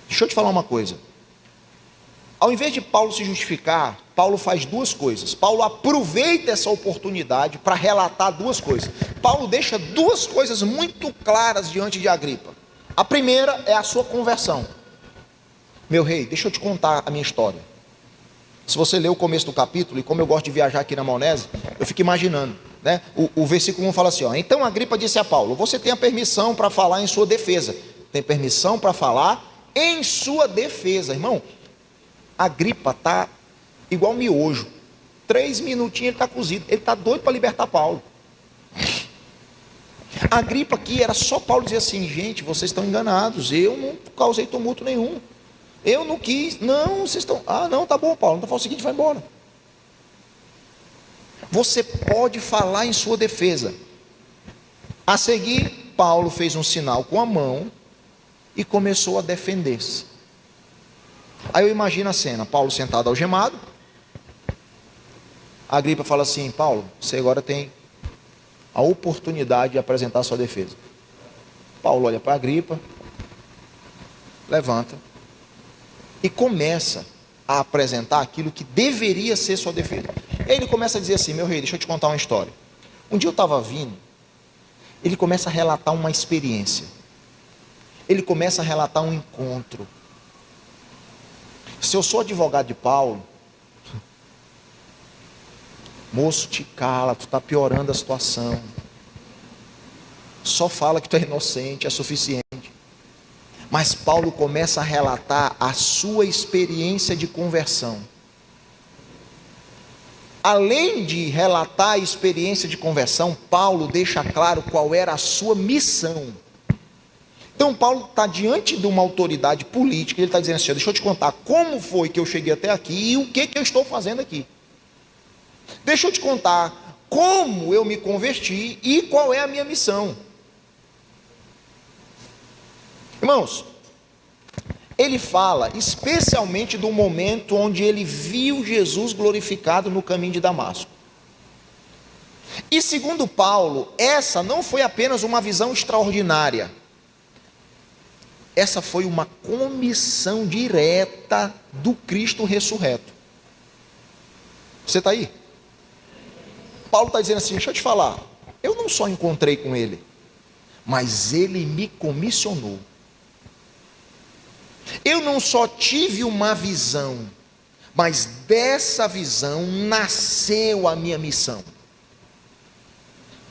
Deixa eu te falar uma coisa. Ao invés de Paulo se justificar, Paulo faz 2 coisas. Paulo aproveita essa oportunidade para relatar 2 coisas. Paulo deixa 2 coisas muito claras diante de Agripa. A primeira é a sua conversão. Meu rei, deixa eu te contar a minha história. Se você ler o começo do capítulo, e como eu gosto de viajar aqui na maionese, eu fico imaginando, né? O versículo 1 fala assim, ó: então Agripa disse a Paulo: você tem a permissão para falar em sua defesa. Tem permissão para falar em sua defesa. Irmão, Agripa está igual miojo. 3 minutinhos ele está cozido. Ele está doido para libertar Paulo. Agripa aqui era só Paulo dizer assim: gente, vocês estão enganados. Eu não causei tumulto nenhum. Eu não quis. Não, vocês estão... não, tá bom, Paulo. Então faz o seguinte, vai embora. Você pode falar em sua defesa. A seguir, Paulo fez um sinal com a mão e começou a defender-se. Aí eu imagino a cena: Paulo sentado algemado. Agripa fala assim: Paulo, você agora tem a oportunidade de apresentar a sua defesa. Paulo olha para Agripa, levanta e começa a apresentar aquilo que deveria ser sua defesa. Ele começa a dizer assim: meu rei, deixa eu te contar uma história. Um dia eu estava vindo. Ele começa a relatar uma experiência. Ele começa a relatar um encontro. Se eu sou advogado de Paulo, moço, te cala, tu está piorando a situação. Só fala que tu é inocente, é suficiente. Mas Paulo começa a relatar a sua experiência de conversão. Além de relatar a experiência de conversão, Paulo deixa claro qual era a sua missão. Então Paulo está diante de uma autoridade política, ele está dizendo assim: deixa eu te contar como foi que eu cheguei até aqui e o que eu estou fazendo aqui. Deixa eu te contar como eu me converti e qual é a minha missão. Irmãos, ele fala especialmente do momento onde ele viu Jesus glorificado no caminho de Damasco. E segundo Paulo, essa não foi apenas uma visão extraordinária. Essa foi uma comissão direta do Cristo ressurreto. Você está aí? Paulo está dizendo assim: deixa eu te falar, eu não só encontrei com ele, mas ele me comissionou. Eu não só tive uma visão, mas dessa visão nasceu a minha missão.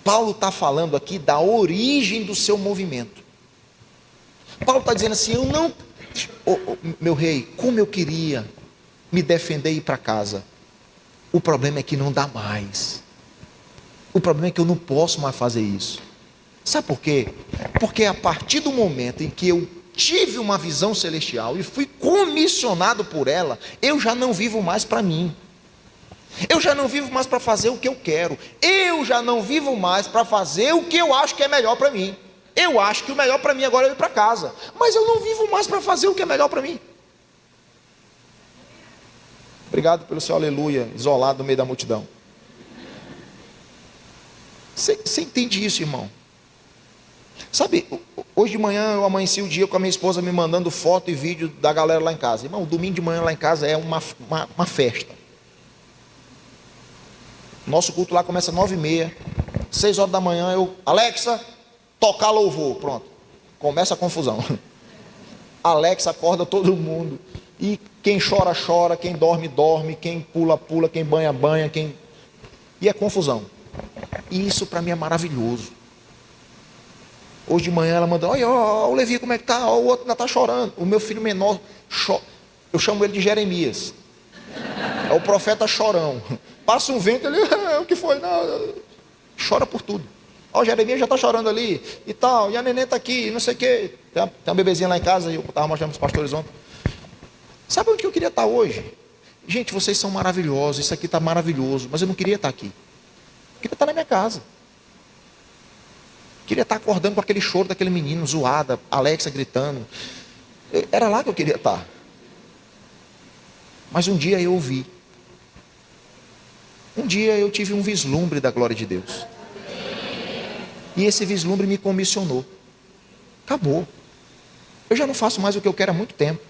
Paulo está falando aqui da origem do seu movimento. Paulo está dizendo assim: eu não, meu rei, como eu queria me defender e ir para casa. O problema é que não dá mais. O problema é que eu não posso mais fazer isso. Sabe por quê? Porque a partir do momento em que eu tive uma visão celestial e fui comissionado por ela, eu já não vivo mais para mim. Eu já não vivo mais para fazer o que eu quero. Eu já não vivo mais para fazer o que eu acho que é melhor para mim. Eu acho que o melhor para mim agora é ir para casa, mas eu não vivo mais para fazer o que é melhor para mim. Obrigado pelo seu aleluia, isolado no meio da multidão. Você entende isso, irmão? Sabe, hoje de manhã eu amanheci o dia com a minha esposa me mandando foto e vídeo da galera lá em casa. Irmão, domingo de manhã lá em casa é uma festa. Nosso culto lá começa às 9h30. 6 horas da manhã Alexa, tocar louvor. Pronto, começa a confusão. Alexa acorda todo mundo. E quem chora, chora. Quem dorme, dorme. Quem pula, pula. Quem banha, banha. E é confusão. E isso para mim é maravilhoso. Hoje de manhã ela mandou: olha, o Levi como é que tá? O outro ainda está chorando. O meu filho menor, eu chamo ele de Jeremias. É o profeta chorão. Passa um vento, ele, o que foi? Não, chora por tudo. Ó, o Jeremias já está chorando ali e tal. E a neném está aqui, não sei o quê. Tem uma bebezinha lá em casa, eu estava mostrando para os pastores ontem. Sabe onde que eu queria estar hoje? Gente, vocês são maravilhosos, isso aqui está maravilhoso, mas eu não queria estar aqui. Eu queria estar na minha casa. Queria estar acordando com aquele choro daquele menino, zoada, Alexa gritando. Era lá que eu queria estar. Mas um dia eu ouvi. Um dia eu tive um vislumbre da glória de Deus. E esse vislumbre me comissionou. Acabou. Eu já não faço mais o que eu quero há muito tempo.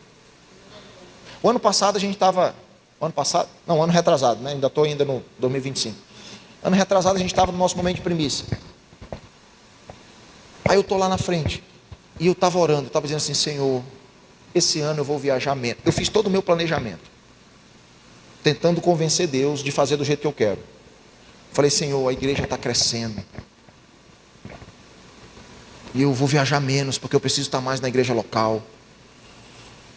O ano passado a gente estava... ano retrasado, né? Ainda estou no 2025. Ano retrasado a gente estava no nosso momento de primícia. Aí eu estou lá na frente. E eu estava orando, estava dizendo assim: Senhor, esse ano eu vou viajar menos. Eu fiz todo o meu planejamento, tentando convencer Deus de fazer do jeito que eu quero. Falei: Senhor, a igreja está crescendo. E eu vou viajar menos, porque eu preciso estar mais na igreja local.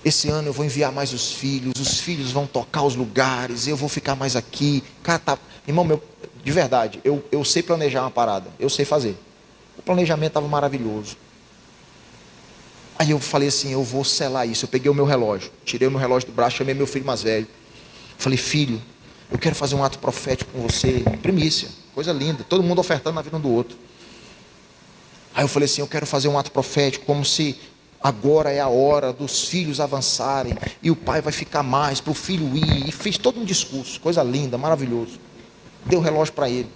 Esse ano eu vou enviar mais os filhos vão tocar os lugares, eu vou ficar mais aqui. Cara, tá... Irmão, de verdade, eu sei planejar uma parada, eu sei fazer. O planejamento estava maravilhoso. Aí eu falei assim: eu vou selar isso. Eu peguei o meu relógio, tirei o meu relógio do braço, chamei meu filho mais velho. Falei: filho, eu quero fazer um ato profético com você. Primícia, coisa linda, todo mundo ofertando na vida um do outro. Aí eu falei assim: eu quero fazer um ato profético, como se agora é a hora dos filhos avançarem, e o pai vai ficar mais, para o filho ir. E fiz todo um discurso, coisa linda, maravilhoso. Dei o relógio para ele.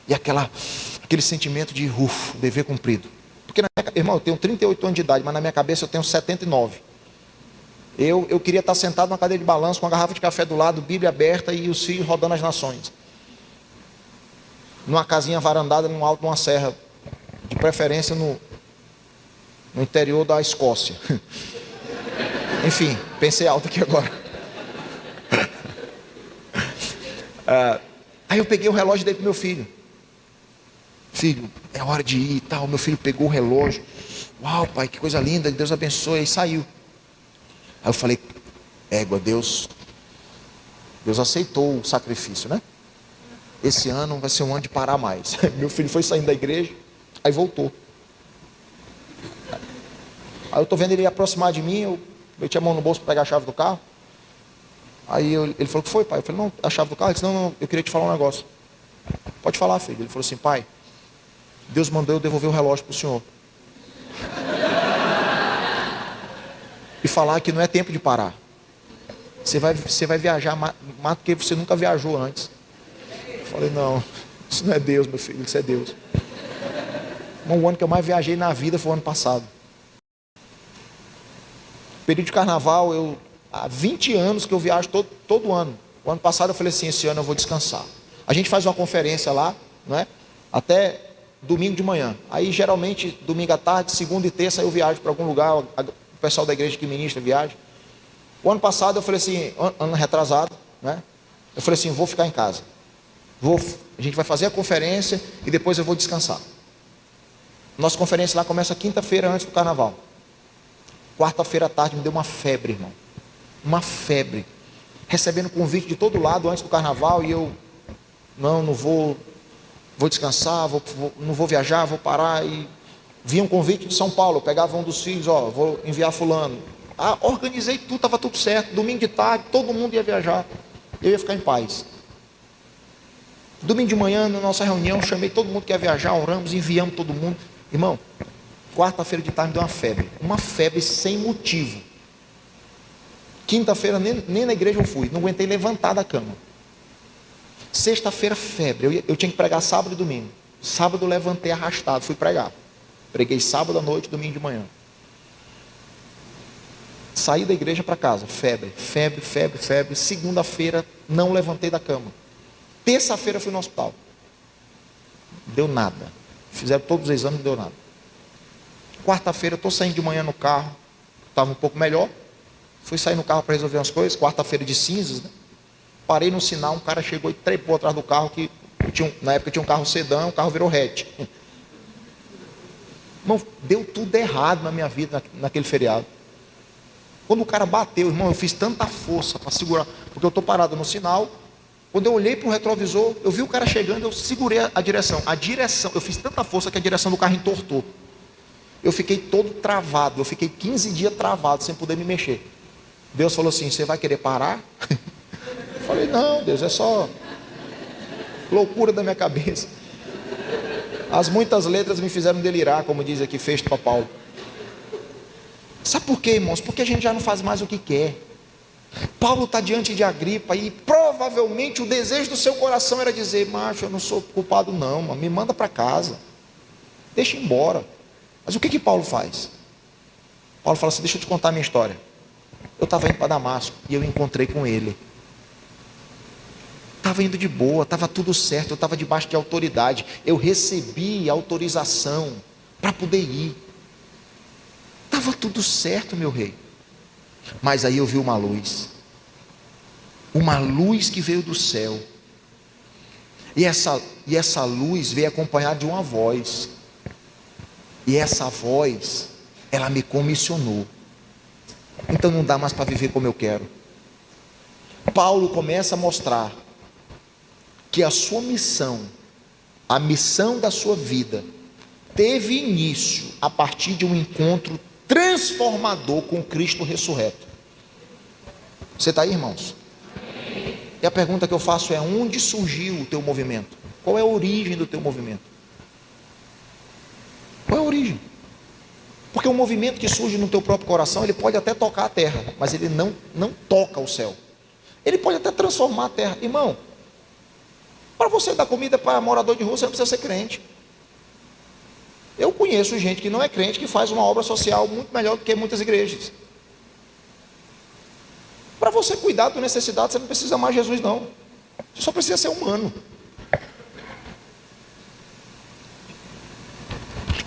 E aquele sentimento de dever cumprido. Porque, irmão, eu tenho 38 anos de idade, mas na minha cabeça eu tenho 79. Eu queria estar sentado numa cadeira de balanço, com uma garrafa de café do lado, Bíblia aberta e os filhos rodando as nações. Numa casinha varandada, no alto de uma serra, de preferência no interior da Escócia. Enfim, pensei alto aqui agora. Aí eu peguei o relógio e dei para o meu filho. Filho, é hora de ir e tal. Meu filho pegou o relógio. Uau, pai, que coisa linda, Deus abençoe. Aí saiu. Aí eu falei: égua, Deus aceitou o sacrifício, né? Esse ano vai ser um ano de parar mais. Meu filho foi saindo da igreja, aí voltou. Aí eu estou vendo ele aproximar de mim, eu meti a mão no bolso para pegar a chave do carro. Aí ele falou: o que foi, pai? Eu falei: não, a chave do carro. Ele disse: não, eu queria te falar um negócio. Pode falar, filho. Ele falou assim: pai, Deus mandou eu devolver o relógio para o senhor. E falar que não é tempo de parar. Você vai viajar mais do que você nunca viajou antes. Eu falei: não, isso não é Deus, meu filho, isso é Deus. O ano que eu mais viajei na vida foi o ano passado. Período de carnaval, há 20 anos que eu viajo todo ano. O ano passado eu falei assim: esse ano eu vou descansar. A gente faz uma conferência lá, não é? Até domingo de manhã. Aí geralmente domingo à tarde, segunda e terça eu viajo para algum lugar. O pessoal da igreja que ministra viaja. O ano passado eu falei assim, ano retrasado, né? Eu falei assim: vou ficar em casa. A gente vai fazer a conferência e depois eu vou descansar. Nossa conferência lá começa quinta-feira antes do carnaval. Quarta-feira à tarde me deu uma febre, irmão. Uma febre. Recebendo convite de todo lado antes do carnaval e eu... não vou descansar, não vou viajar, vou parar. E vinha um convite de São Paulo, eu pegava um dos filhos: vou enviar fulano. Organizei tudo, estava tudo certo. Domingo de tarde, todo mundo ia viajar. Eu ia ficar em paz. Domingo de manhã, na nossa reunião, chamei todo mundo que ia viajar, oramos, enviamos todo mundo. Irmão, quarta-feira de tarde me deu uma febre sem motivo. Quinta-feira nem na igreja eu fui, não aguentei levantar da cama. Sexta-feira, febre, eu tinha que pregar sábado e domingo. Sábado eu levantei arrastado, fui pregar. Preguei sábado à noite, domingo de manhã. Saí da igreja para casa, febre. Segunda-feira não levantei da cama. Terça-feira fui no hospital. Deu nada. Fizeram todos os exames, não deu nada. Quarta-feira estou saindo de manhã no carro, estava um pouco melhor. Fui sair no carro para resolver umas coisas. Quarta-feira de cinzas, né? Parei no sinal, um cara chegou e trepou atrás do carro, que na época tinha um carro sedã, o carro virou hatch. Irmão, deu tudo errado na minha vida naquele feriado. Quando o cara bateu, irmão, eu fiz tanta força para segurar, porque eu estou parado no sinal. Quando eu olhei para o retrovisor, eu vi o cara chegando, eu segurei a direção. Eu fiz tanta força que a direção do carro entortou. Eu fiquei todo travado, eu fiquei 15 dias travado, sem poder me mexer. Deus falou assim: você vai querer parar? Eu falei: não, Deus, é só loucura da minha cabeça. As muitas letras me fizeram delirar, como diz aqui Festo para Paulo. Sabe por quê, irmãos? Porque a gente já não faz mais o que quer. Paulo está diante de Agripa e provavelmente o desejo do seu coração era dizer: macho, eu não sou culpado não, mano, me manda para casa, deixa embora. Mas o que Paulo faz? Paulo fala assim: deixa eu te contar a minha história. Eu estava indo para Damasco e eu encontrei com ele. Estava indo de boa, estava tudo certo, eu estava debaixo de autoridade. Eu recebi autorização para poder ir. Estava tudo certo, meu rei. Mas aí eu vi uma luz que veio do céu. E essa luz veio acompanhada de uma voz. E essa voz, ela me comissionou. Então não dá mais para viver como eu quero. Paulo começa a mostrar que a sua missão, a missão da sua vida, teve início a partir de um encontro transformador com Cristo ressurreto. Você está aí, irmãos? E a pergunta que eu faço é: onde surgiu o teu movimento? Qual é a origem do teu movimento? Qual é a origem? Porque o movimento que surge no teu próprio coração, ele pode até tocar a terra, mas ele não toca o céu. Ele pode até transformar a terra. Irmão, para você dar comida para morador de rua, você não precisa ser crente. Eu conheço gente que não é crente, que faz uma obra social muito melhor do que muitas igrejas. Para você cuidar da necessidade, você não precisa amar Jesus não. Você só precisa ser humano.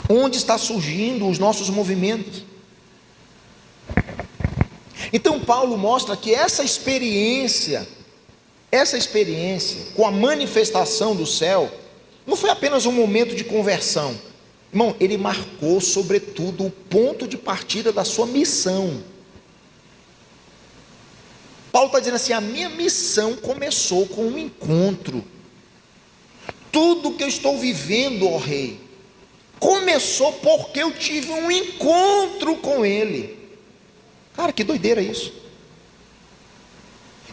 Onde está surgindo os nossos movimentos? Então Paulo mostra que essa experiência com a manifestação do céu, não foi apenas um momento de conversão. Irmão, ele marcou sobretudo o ponto de partida da sua missão. Paulo está dizendo assim: a minha missão começou com um encontro. Tudo que eu estou vivendo, ó rei, começou porque eu tive um encontro com ele. Cara, que doideira isso.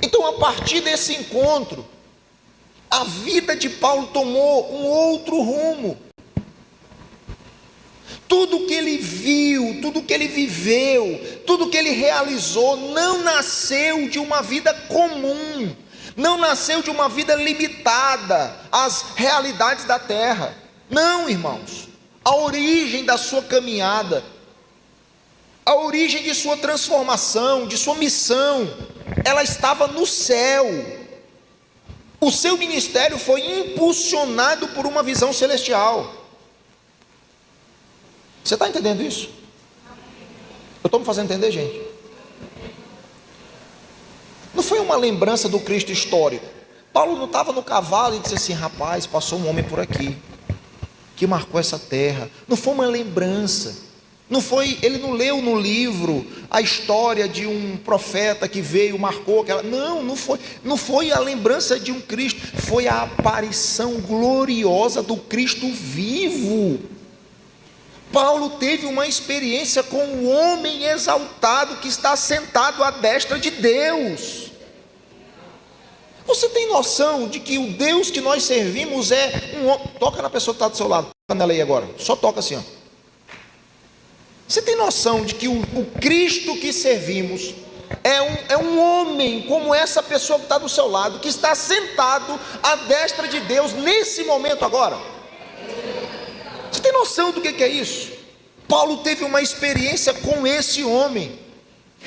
Então, a partir desse encontro, a vida de Paulo tomou um outro rumo. Tudo que ele viu, tudo que ele viveu, tudo que ele realizou, não nasceu de uma vida comum, não nasceu de uma vida limitada às realidades da terra. Não, irmãos. A origem da sua caminhada, a origem de sua transformação, de sua missão, ela estava no céu. O seu ministério foi impulsionado por uma visão celestial. Você está entendendo isso? Eu estou me fazendo entender, gente? Não foi uma lembrança do Cristo histórico. Paulo não estava no cavalo e disse assim: rapaz, passou um homem por aqui que marcou essa terra. Não foi uma lembrança. Não foi, ele não leu no livro a história de um profeta que veio, marcou aquela. Não foi a lembrança de um Cristo, foi a aparição gloriosa do Cristo vivo. Paulo teve uma experiência com o homem exaltado que está sentado à destra de Deus. Você tem noção de que o Deus que nós servimos é um homem? Toca na pessoa que está do seu lado, toca nela aí agora, só toca assim, ó. Você tem noção de que o Cristo que servimos é um homem como essa pessoa que está do seu lado, que está sentado à destra de Deus nesse momento agora? noção do que é isso? Paulo teve uma experiência com esse homem,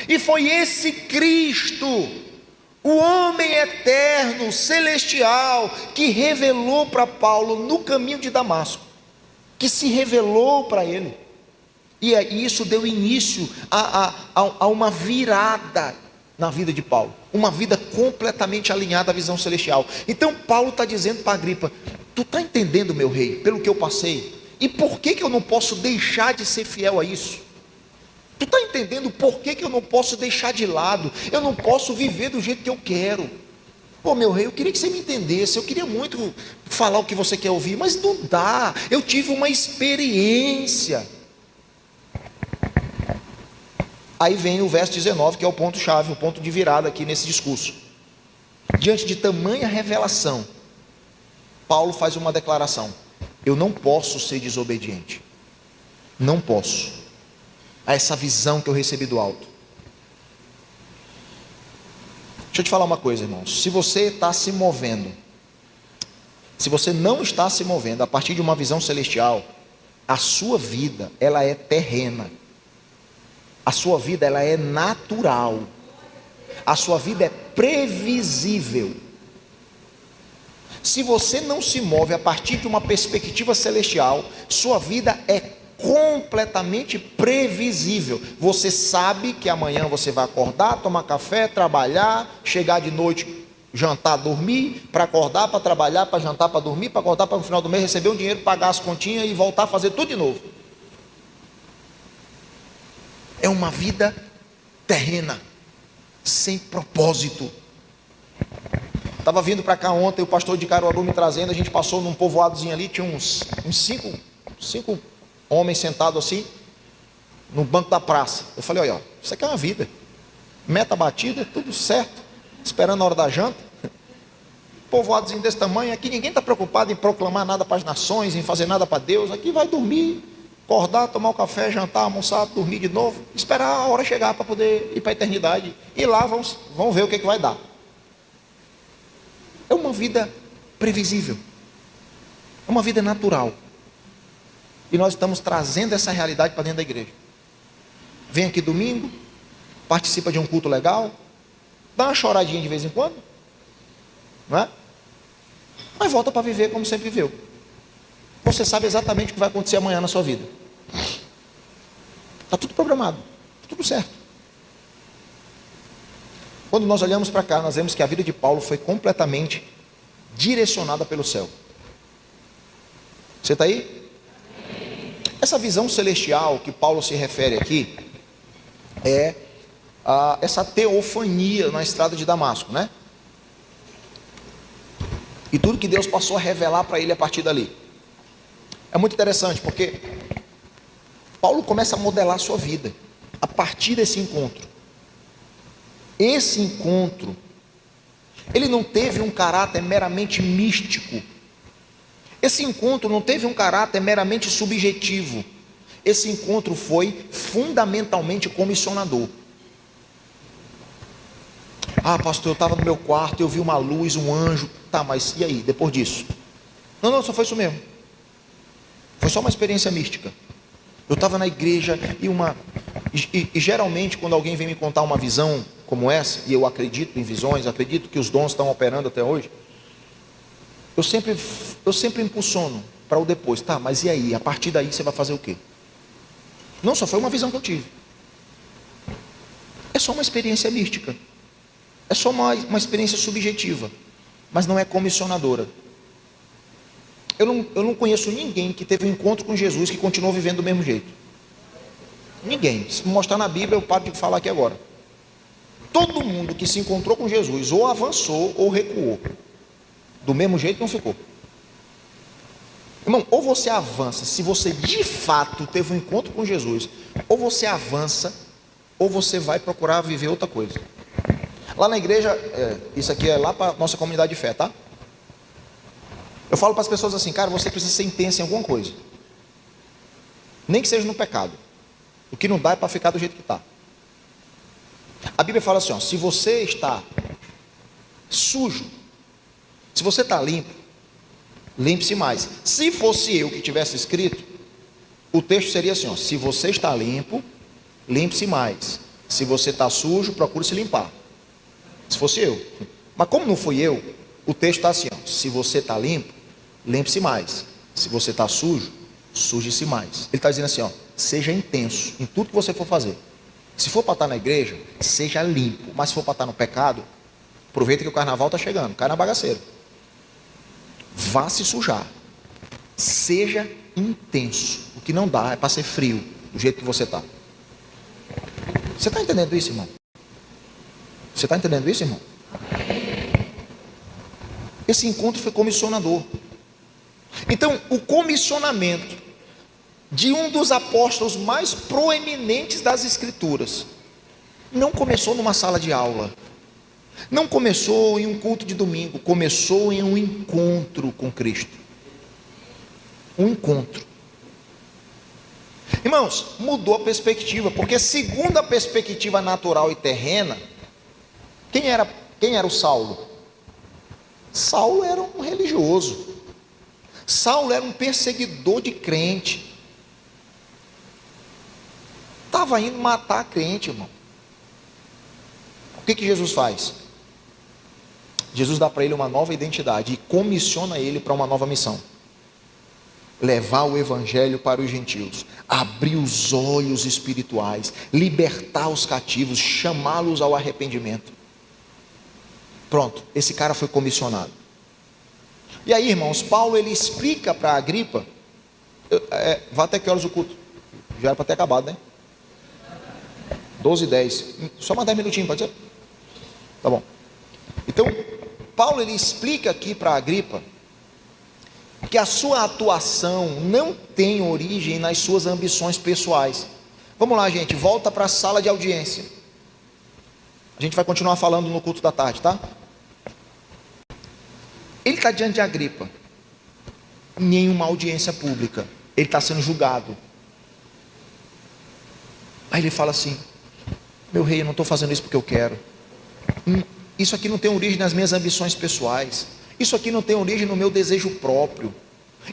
e foi esse Cristo, o homem eterno, celestial, que revelou para Paulo no caminho de Damasco, que se revelou para ele, e isso deu início a uma virada na vida de Paulo, uma vida completamente alinhada à visão celestial. Então Paulo está dizendo para Agripa: tu está entendendo, meu rei, pelo que eu passei, e por que eu não posso deixar de ser fiel a isso? Tu está entendendo por que eu não posso deixar de lado, eu não posso viver do jeito que eu quero? Pô, meu rei, eu queria que você me entendesse, eu queria muito falar o que você quer ouvir, mas não dá, eu tive uma experiência. Aí vem o verso 19, que é o ponto-chave, o ponto de virada aqui nesse discurso. Diante de tamanha revelação, Paulo faz uma declaração: eu não posso ser desobediente, não posso, a essa visão que eu recebi do alto. Deixa eu te falar uma coisa, irmãos, se você está se movendo, se você não está se movendo a partir de uma visão celestial, a sua vida, ela é terrena, a sua vida, ela é natural, a sua vida é previsível. Se você não se move a partir de uma perspectiva celestial, sua vida é completamente previsível. Você sabe que amanhã você vai acordar, tomar café, trabalhar, chegar de noite, jantar, dormir, para acordar, para trabalhar, para jantar, para dormir, para acordar, para no final do mês receber um dinheiro, pagar as continhas e voltar a fazer tudo de novo. É uma vida terrena, sem propósito. Estava vindo para cá ontem, o pastor de Caruaru me trazendo, a gente passou num povoadozinho ali, tinha uns cinco homens sentados assim, no banco da praça. Eu falei: olha, isso aqui é uma vida, meta batida, tudo certo, esperando a hora da janta. Povoadozinho desse tamanho, aqui ninguém está preocupado em proclamar nada para as nações, em fazer nada para Deus. Aqui vai dormir, acordar, tomar um café, jantar, almoçar, dormir de novo, esperar a hora chegar para poder ir para a eternidade, e lá vão ver o que vai dar. É uma vida previsível, é uma vida natural, e nós estamos trazendo essa realidade para dentro da igreja. Vem aqui domingo, participa de um culto legal, dá uma choradinha de vez em quando, não é? Mas volta para viver como sempre viveu. Você sabe exatamente o que vai acontecer amanhã na sua vida, está tudo programado, tá tudo certo. Quando nós olhamos para cá, nós vemos que a vida de Paulo foi completamente direcionada pelo céu. Você está aí? Essa visão celestial que Paulo se refere aqui é essa teofania na estrada de Damasco, né? E tudo que Deus passou a revelar para ele a partir dali. É muito interessante, porque Paulo começa a modelar a sua vida a partir desse encontro. Esse encontro, ele não teve um caráter meramente místico. Esse encontro não teve um caráter meramente subjetivo. Esse encontro foi fundamentalmente comissionador. Ah, pastor, eu estava no meu quarto, eu vi uma luz, um anjo. Tá, mas e aí, depois disso? Não, só foi isso mesmo. Foi só uma experiência mística. Eu estava na igreja e geralmente quando alguém vem me contar uma visão como essa, e eu acredito em visões, acredito que os dons estão operando até hoje, eu sempre impulsiono para o depois. Tá, mas e aí, a partir daí você vai fazer o quê? Não, só foi uma visão que eu tive. É só uma experiência mística, é só uma experiência subjetiva, mas não é comissionadora. Eu não conheço ninguém que teve um encontro com Jesus que continuou vivendo do mesmo jeito. Ninguém. Se mostrar na Bíblia, eu paro de falar aqui agora. Todo mundo que se encontrou com Jesus ou avançou ou recuou. Do mesmo jeito não ficou. Irmão, ou você avança, se você de fato teve um encontro com Jesus, ou você avança, ou você vai procurar viver outra coisa. Lá na igreja, isso aqui é lá para a nossa comunidade de fé, tá? Eu falo para as pessoas assim: cara, você precisa ser intenso em alguma coisa, nem que seja no pecado. O que não dá é para ficar do jeito que está. A Bíblia fala assim, ó, se você está sujo, se você está limpo, limpe-se mais. Se fosse eu que tivesse escrito, O texto seria assim, ó: se você está limpo, limpe-se mais. Se você está sujo, procure se limpar. Se fosse eu. Mas como não fui eu, o texto está assim, ó: se você está limpo, limpe-se mais. Se você está sujo, suje-se mais. Ele está dizendo assim, ó: seja intenso em tudo que você for fazer. Se for para estar na igreja, seja limpo. Mas se for para estar no pecado, aproveita que o carnaval está chegando, cai na bagaceira. Vá se sujar. Seja intenso. O que não dá é para ser frio, do jeito que você está. Você está entendendo isso, irmão? Você está entendendo isso, irmão? Esse encontro foi comissionador. Então, o comissionamento de um dos apóstolos mais proeminentes das Escrituras não começou numa sala de aula, não começou em um culto de domingo, começou em um encontro com Cristo. Um encontro. Irmãos, mudou a perspectiva, porque segundo a perspectiva natural e terrena, quem era o Saulo? Saulo era um religioso. Saulo era um perseguidor de crente. Estava indo matar crente, irmão. O que Jesus faz? Jesus dá para ele uma nova identidade e comissiona ele para uma nova missão: levar o evangelho para os gentios, abrir os olhos espirituais, libertar os cativos, chamá-los ao arrependimento. Pronto, esse cara foi comissionado. E aí, irmãos, Paulo ele explica para Agripa, vai até que horas o culto? Já era para ter acabado, né? 12h10, só mais 10 minutinhos, pode ser? Tá bom. Então, Paulo ele explica aqui para Agripa que a sua atuação não tem origem nas suas ambições pessoais. Vamos lá, gente, volta para a sala de audiência. A gente vai continuar falando no culto da tarde, tá? Ele está diante de Agripa, em uma audiência pública, ele está sendo julgado. Aí ele fala assim: meu rei, eu não estou fazendo isso porque eu quero. Isso aqui não tem origem nas minhas ambições pessoais. Isso aqui não tem origem no meu desejo próprio.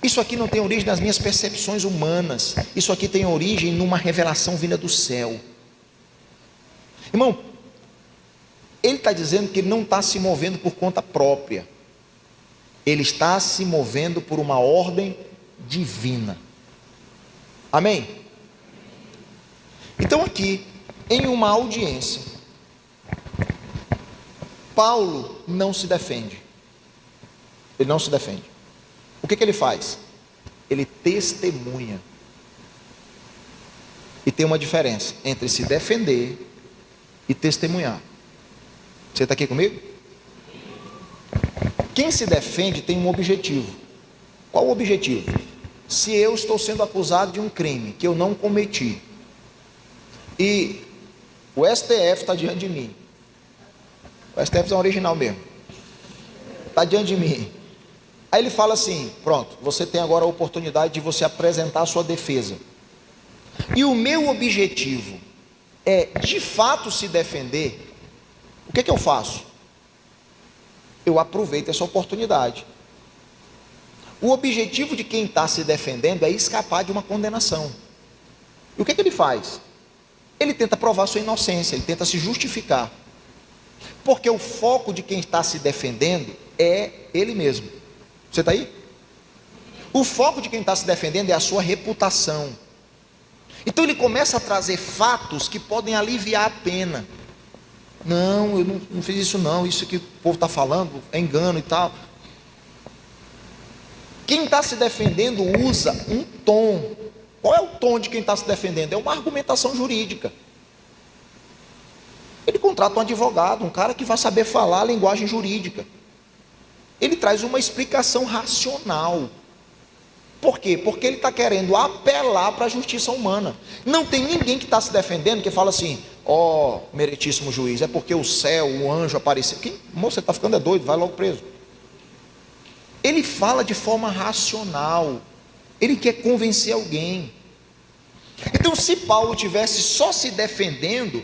Isso aqui não tem origem nas minhas percepções humanas. Isso aqui tem origem numa revelação vinda do céu. Irmão, ele está dizendo que ele não está se movendo por conta própria. Ele está se movendo por uma ordem divina. Amém? Então aqui, em uma audiência, Paulo não se defende. Ele não se defende. O que ele faz? Ele testemunha. E tem uma diferença entre se defender e testemunhar. Você está aqui comigo? Quem se defende tem um objetivo. Qual o objetivo? Se eu estou sendo acusado de um crime que eu não cometi, e o STF está diante de mim, o STF é um original mesmo, está diante de mim, aí ele fala assim: pronto, você tem agora a oportunidade de você apresentar a sua defesa, e o meu objetivo é de fato se defender. O que eu faço? Eu aproveito essa oportunidade. O objetivo de quem está se defendendo é escapar de uma condenação. E o que ele faz? Ele tenta provar sua inocência, ele tenta se justificar. Porque o foco de quem está se defendendo é ele mesmo. Você está aí? O foco de quem está se defendendo é a sua reputação. Então ele começa a trazer fatos que podem aliviar a pena. Não, eu não fiz isso não, isso que o povo está falando é engano e tal. Quem está se defendendo usa um tom. Qual é o tom de quem está se defendendo? É uma argumentação jurídica. Ele contrata um advogado, um cara que vai saber falar a linguagem jurídica. Ele traz uma explicação racional. Por quê? Porque ele está querendo apelar para a justiça humana. Não tem ninguém que está se defendendo que fala assim: ó, meritíssimo juiz, é porque o céu, o anjo apareceu. Moço, você está ficando doido, vai logo preso. Ele fala de forma racional. Ele quer convencer alguém. Então, se Paulo tivesse só se defendendo,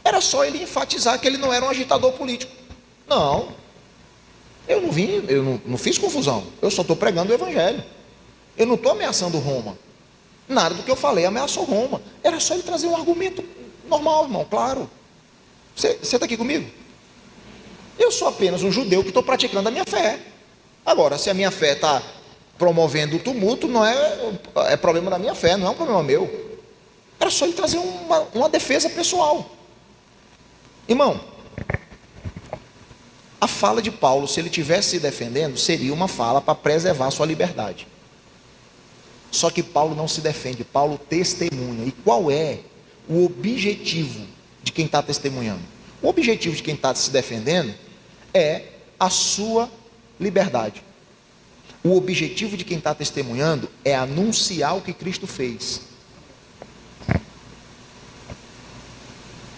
era só ele enfatizar que ele não era um agitador político. Não, eu não fiz confusão. Eu só estou pregando o evangelho. Eu não estou ameaçando Roma. Nada do que eu falei ameaçou Roma. Era só ele trazer um argumento normal, irmão, claro. Você está aqui comigo? Eu sou apenas um judeu que estou praticando a minha fé. Agora, se a minha fé está promovendo o tumulto, não é problema da minha fé, não é um problema meu. Era só ele trazer uma defesa pessoal. Irmão, a fala de Paulo, se ele estivesse se defendendo, seria uma fala para preservar a sua liberdade. Só que Paulo não se defende, Paulo testemunha. E qual é o objetivo de quem está testemunhando? O objetivo de quem está se defendendo é a sua liberdade. O objetivo de quem está testemunhando é anunciar o que Cristo fez.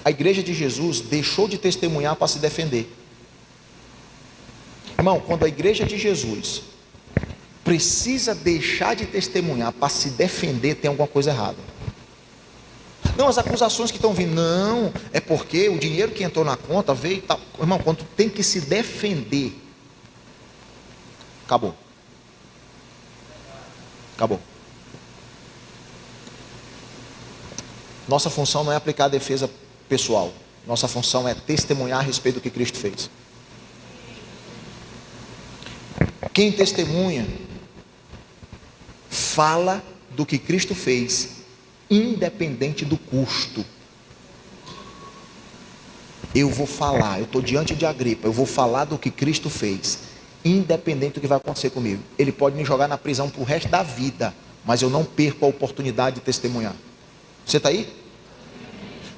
A igreja de Jesus deixou de testemunhar para se defender. Irmão, quando a igreja de Jesus precisa deixar de testemunhar para se defender, tem alguma coisa errada. Não, as acusações que estão vindo, não, é porque o dinheiro que entrou na conta veio e tal. Irmão, quando tu tem que se defender, acabou. Acabou. Nossa função não é aplicar a defesa pessoal. Nossa função é testemunhar a respeito do que Cristo fez. Quem testemunha, fala do que Cristo fez, independente do custo. Eu vou falar, eu estou diante de Agripa, eu vou falar do que Cristo fez, independente do que vai acontecer comigo. Ele pode me jogar na prisão para o resto da vida, mas eu não perco a oportunidade de testemunhar. Você está aí?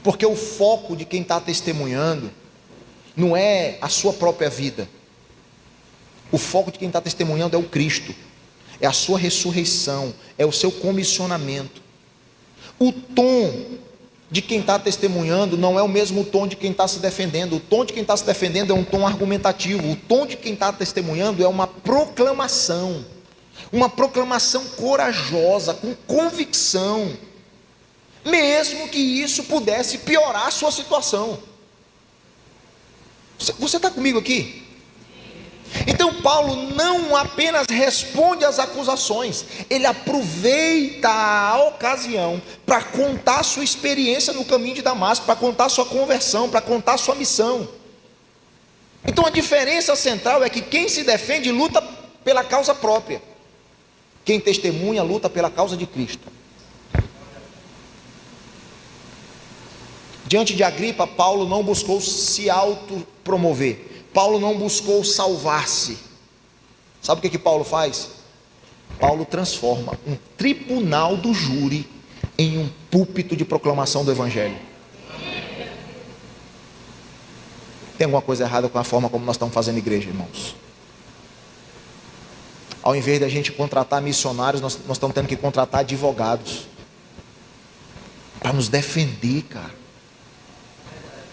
Porque o foco de quem está testemunhando não é a sua própria vida. O foco de quem está testemunhando é o Cristo, é a sua ressurreição, é o seu comissionamento. O tom de quem está testemunhando não é o mesmo tom de quem está se defendendo. O tom de quem está se defendendo é um tom argumentativo. O tom de quem está testemunhando é uma proclamação corajosa, com convicção, mesmo que isso pudesse piorar a sua situação. Você está comigo aqui? Então Paulo não apenas responde às acusações, ele aproveita a ocasião para contar a sua experiência no caminho de Damasco, para contar a sua conversão, para contar a sua missão. Então a diferença central é que quem se defende luta pela causa própria, quem testemunha luta pela causa de Cristo. Diante de Agripa, Paulo não buscou se autopromover. Paulo não buscou salvar-se. Sabe o que Paulo faz? Paulo transforma um tribunal do júri em um púlpito de proclamação do Evangelho. Tem alguma coisa errada com a forma como nós estamos fazendo igreja, irmãos? Ao invés de a gente contratar missionários, nós estamos tendo que contratar advogados para nos defender, cara.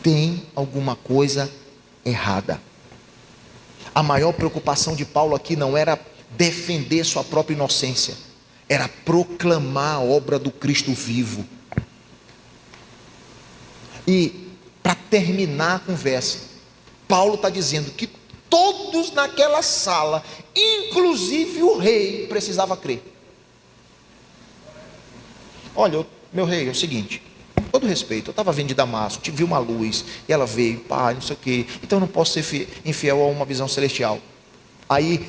Tem alguma coisa errada. A maior preocupação de Paulo aqui não era defender sua própria inocência, era proclamar a obra do Cristo vivo. E para terminar a conversa, Paulo está dizendo que todos naquela sala, inclusive o rei, precisava crer. Olha, meu rei, é o seguinte, com todo respeito, eu estava vindo de Damasco, vi uma luz, e ela veio, pá, não sei o que, então eu não posso ser infiel a uma visão celestial. Aí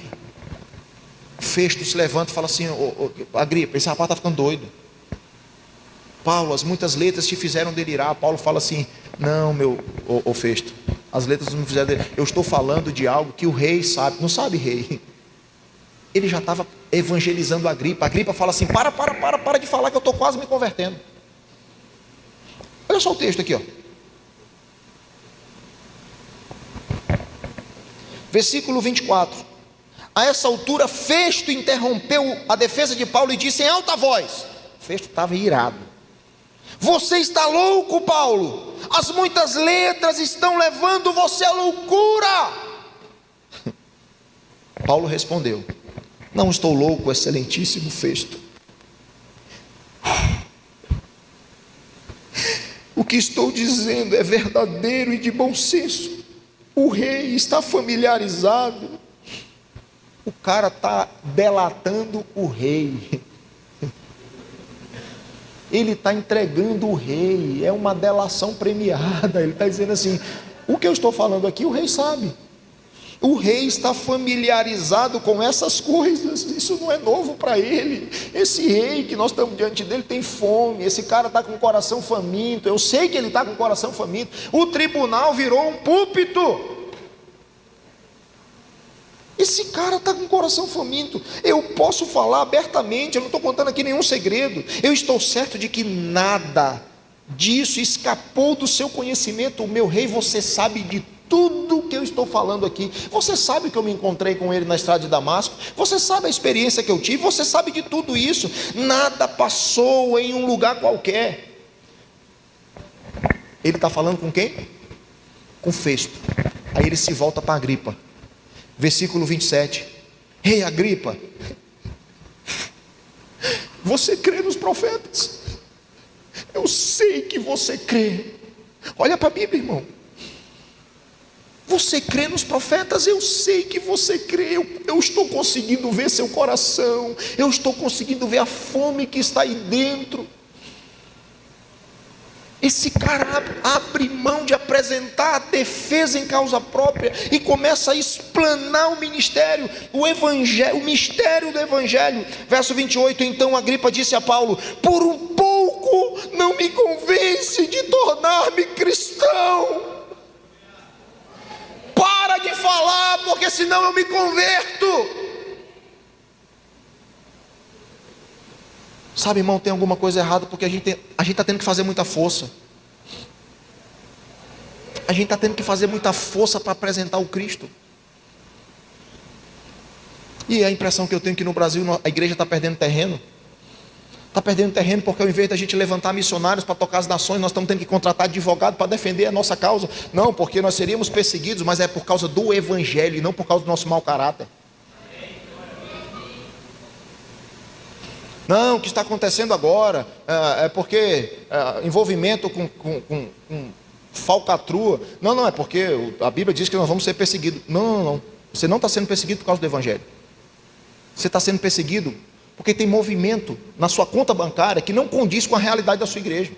Festo se levanta e fala assim: Agripa, esse rapaz está ficando doido. Paulo, as muitas letras te fizeram delirar. Paulo fala assim: não, Festo, as letras não me fizeram delirar. Eu estou falando de algo que o rei sabe. Não sabe, rei? Ele já estava evangelizando Agripa. Agripa fala assim: para de falar que eu estou quase me convertendo. Olha só o texto aqui, ó. Versículo 24. A essa altura Festo interrompeu a defesa de Paulo e disse em alta voz. Festo estava irado: você está louco, Paulo? As muitas letras estão levando você à loucura. Paulo respondeu: não estou louco, excelentíssimo Festo. O que estou dizendo é verdadeiro e de bom senso. O rei está familiarizado. O cara está delatando o rei. ele está entregando o rei, é uma delação premiada. Ele está dizendo assim: o que eu estou falando aqui, o rei sabe. O rei está familiarizado com essas coisas, isso não é novo para ele. Esse rei que nós estamos diante dele tem fome, esse cara está com o coração faminto, eu sei que ele está com o coração faminto. O tribunal virou um púlpito. Esse cara está com o coração faminto. Eu posso falar abertamente, eu não estou contando aqui nenhum segredo. Eu estou certo de que nada disso escapou do seu conhecimento. O meu rei, você sabe de tudo que eu estou falando aqui. Você sabe que eu me encontrei com ele na estrada de Damasco. Você sabe a experiência que eu tive. Você sabe de tudo isso. Nada passou em um lugar qualquer. Ele está falando com quem? Com Festo. Aí ele se volta para Agripa. Versículo 27. Rei Agripa, você crê nos profetas? Eu sei que você crê. Olha para a Bíblia, irmão. Você crê nos profetas? Eu sei que você crê. Eu estou conseguindo ver seu coração. Eu estou conseguindo ver a fome que está aí dentro. Esse cara abre mão de apresentar a defesa em causa própria e começa a explanar o ministério, o evangelho, o mistério do evangelho. Verso 28, então Agripa disse a Paulo: por um pouco não me convence de tornar-me cristão. Para de falar, porque senão eu me converto. Sabe, irmão, tem alguma coisa errada, porque a gente está tendo que fazer muita força. A gente está tendo que fazer muita força para apresentar o Cristo. E a impressão que eu tenho que no Brasil a igreja está perdendo terreno. Está perdendo terreno porque ao invés da gente levantar missionários para tocar as nações, nós estamos tendo que contratar advogado para defender a nossa causa. Não, porque nós seríamos perseguidos, mas é por causa do evangelho e não por causa do nosso mau caráter. Não, o que está acontecendo agora é porque envolvimento com falcatrua. Não, é porque a Bíblia diz que nós vamos ser perseguidos. Não. Você não está sendo perseguido por causa do evangelho. Você está sendo perseguido porque tem movimento na sua conta bancária que não condiz com a realidade da sua igreja.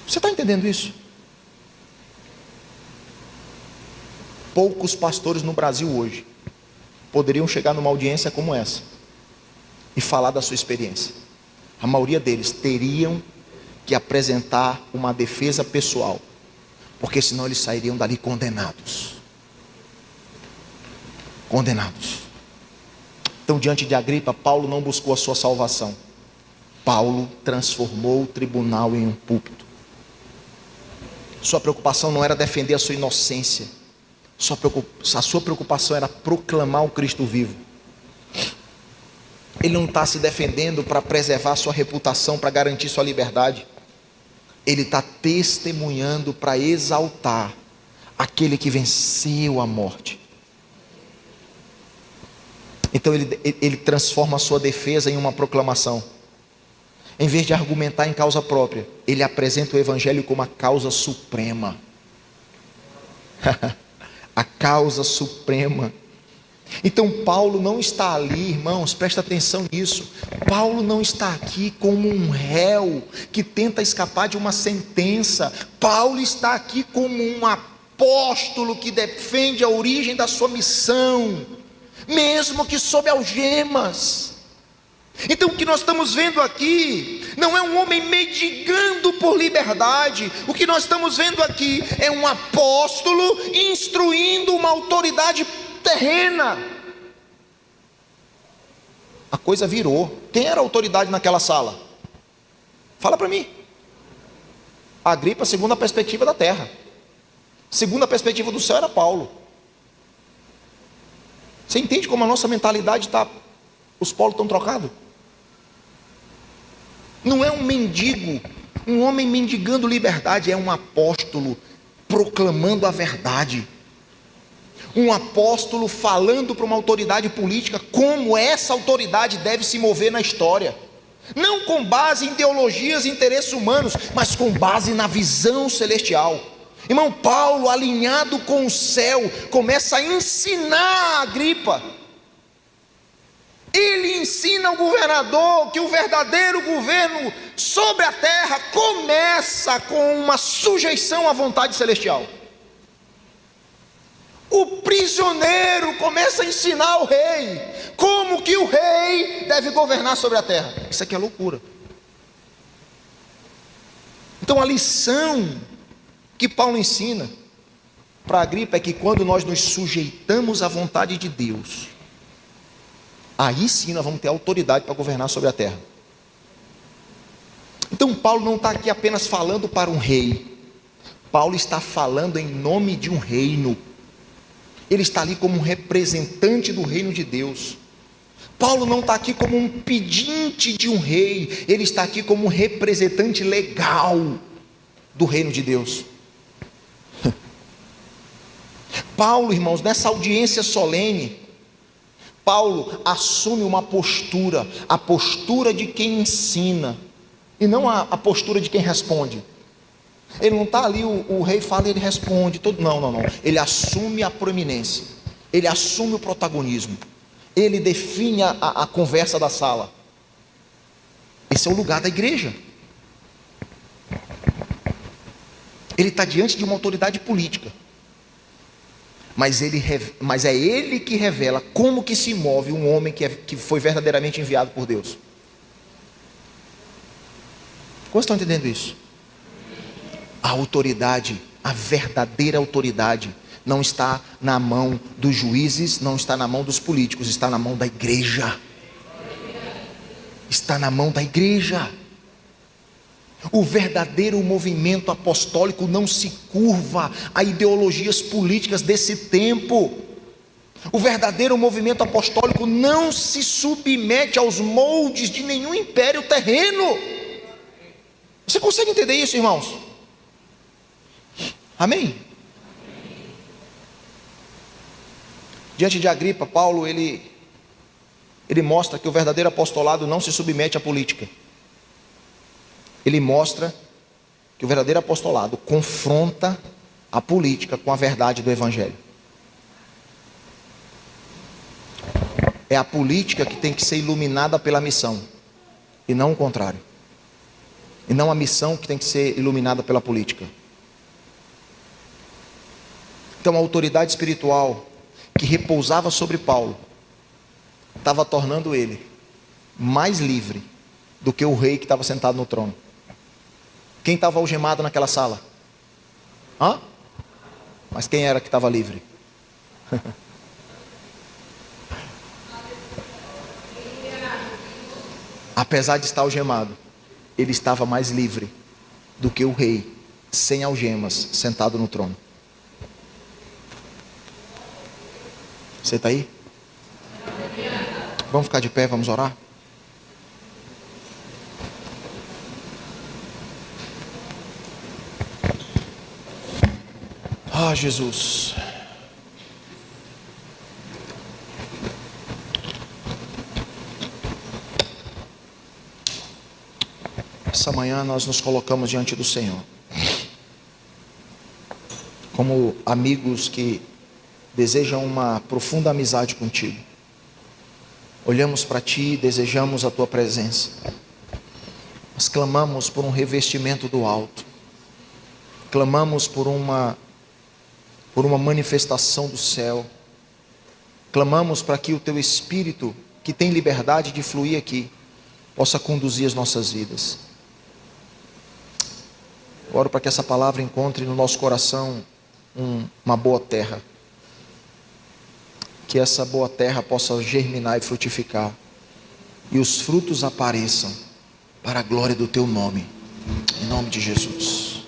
Você está entendendo isso? Poucos pastores no Brasil hoje poderiam chegar numa audiência como essa e falar da sua experiência. A maioria deles teriam que apresentar uma defesa pessoal, porque senão eles sairiam dali condenados. Então, diante de Agripa, Paulo não buscou a sua salvação. Paulo transformou o tribunal em um púlpito. Sua preocupação não era defender a sua inocência. A sua preocupação era proclamar o Cristo vivo. Ele não está se defendendo para preservar sua reputação, para garantir sua liberdade. Ele está testemunhando para exaltar aquele que venceu a morte. Então ele transforma a sua defesa em uma proclamação. Em vez de argumentar em causa própria, ele apresenta o evangelho como a causa suprema. A causa suprema. Então Paulo não está ali, irmãos, presta atenção nisso. Paulo não está aqui como um réu que tenta escapar de uma sentença. Paulo está aqui como um apóstolo que defende a origem da sua missão, mesmo que sob algemas. Então o que nós estamos vendo aqui não é um homem mendigando por liberdade. O que nós estamos vendo aqui é um apóstolo instruindo uma autoridade terrena. A coisa virou. Quem era a autoridade naquela sala? Fala para mim. Agripa, segundo a perspectiva da terra. Segundo a perspectiva do céu, era Paulo. Você entende como a nossa mentalidade está? Os polos estão trocados. Não é um mendigo, um homem mendigando liberdade, é um apóstolo proclamando a verdade. Um apóstolo falando para uma autoridade política como essa autoridade deve se mover na história. Não com base em ideologias e interesses humanos, mas com base na visão celestial. Irmão, Paulo, alinhado com o céu, começa a ensinar a Agripa Ele ensina ao governador que o verdadeiro governo sobre a terra começa com uma sujeição à vontade celestial. O prisioneiro começa a ensinar ao rei como que o rei deve governar sobre a terra. Isso aqui é loucura. Então a lição que Paulo ensina para Agripa é que quando nós nos sujeitamos à vontade de Deus, aí sim nós vamos ter autoridade para governar sobre a terra. Então Paulo não está aqui apenas falando para um rei, Paulo está falando em nome de um reino. Ele está ali como um representante do reino de Deus. Paulo não está aqui como um pedinte de um rei, ele está aqui como um representante legal do reino de Deus. Paulo, irmãos, nessa audiência solene, Paulo assume uma postura, a postura de quem ensina, e não a postura de quem responde. Ele não está ali, o rei fala e ele responde, não, ele assume a proeminência, ele assume o protagonismo, ele define a conversa da sala. Esse é o lugar da igreja. Ele está diante de uma autoridade política, mas é ele que revela como que se move um homem que foi verdadeiramente enviado por Deus. Como estão entendendo isso? A autoridade, a verdadeira autoridade, não está na mão dos juízes, não está na mão dos políticos, está na mão da igreja. Está na mão da igreja. O verdadeiro movimento apostólico não se curva a ideologias políticas desse tempo. O verdadeiro movimento apostólico não se submete aos moldes de nenhum império terreno. Você consegue entender isso, irmãos? Amém? Diante de Agripa, Paulo ele mostra que o verdadeiro apostolado não se submete à política. Ele mostra que o verdadeiro apostolado confronta a política com a verdade do evangelho. É a política que tem que ser iluminada pela missão, e não o contrário. E não a missão que tem que ser iluminada pela política. Então a autoridade espiritual que repousava sobre Paulo estava tornando ele mais livre do que o rei que estava sentado no trono. Quem estava algemado naquela sala? Mas quem era que estava livre? Apesar de estar algemado, ele estava mais livre do que o rei sem algemas sentado no trono. Você está aí? Vamos ficar de pé, vamos orar? Jesus. Essa manhã nós nos colocamos diante do Senhor, como amigos que desejam uma profunda amizade contigo. Olhamos para Ti e desejamos a Tua presença. Nós clamamos por um revestimento do alto. Clamamos por uma manifestação do céu. Clamamos para que o Teu Espírito, que tem liberdade de fluir aqui, possa conduzir as nossas vidas. Oro para que essa palavra encontre no nosso coração uma boa terra. Que essa boa terra possa germinar e frutificar, e os frutos apareçam para a glória do Teu nome, em nome de Jesus.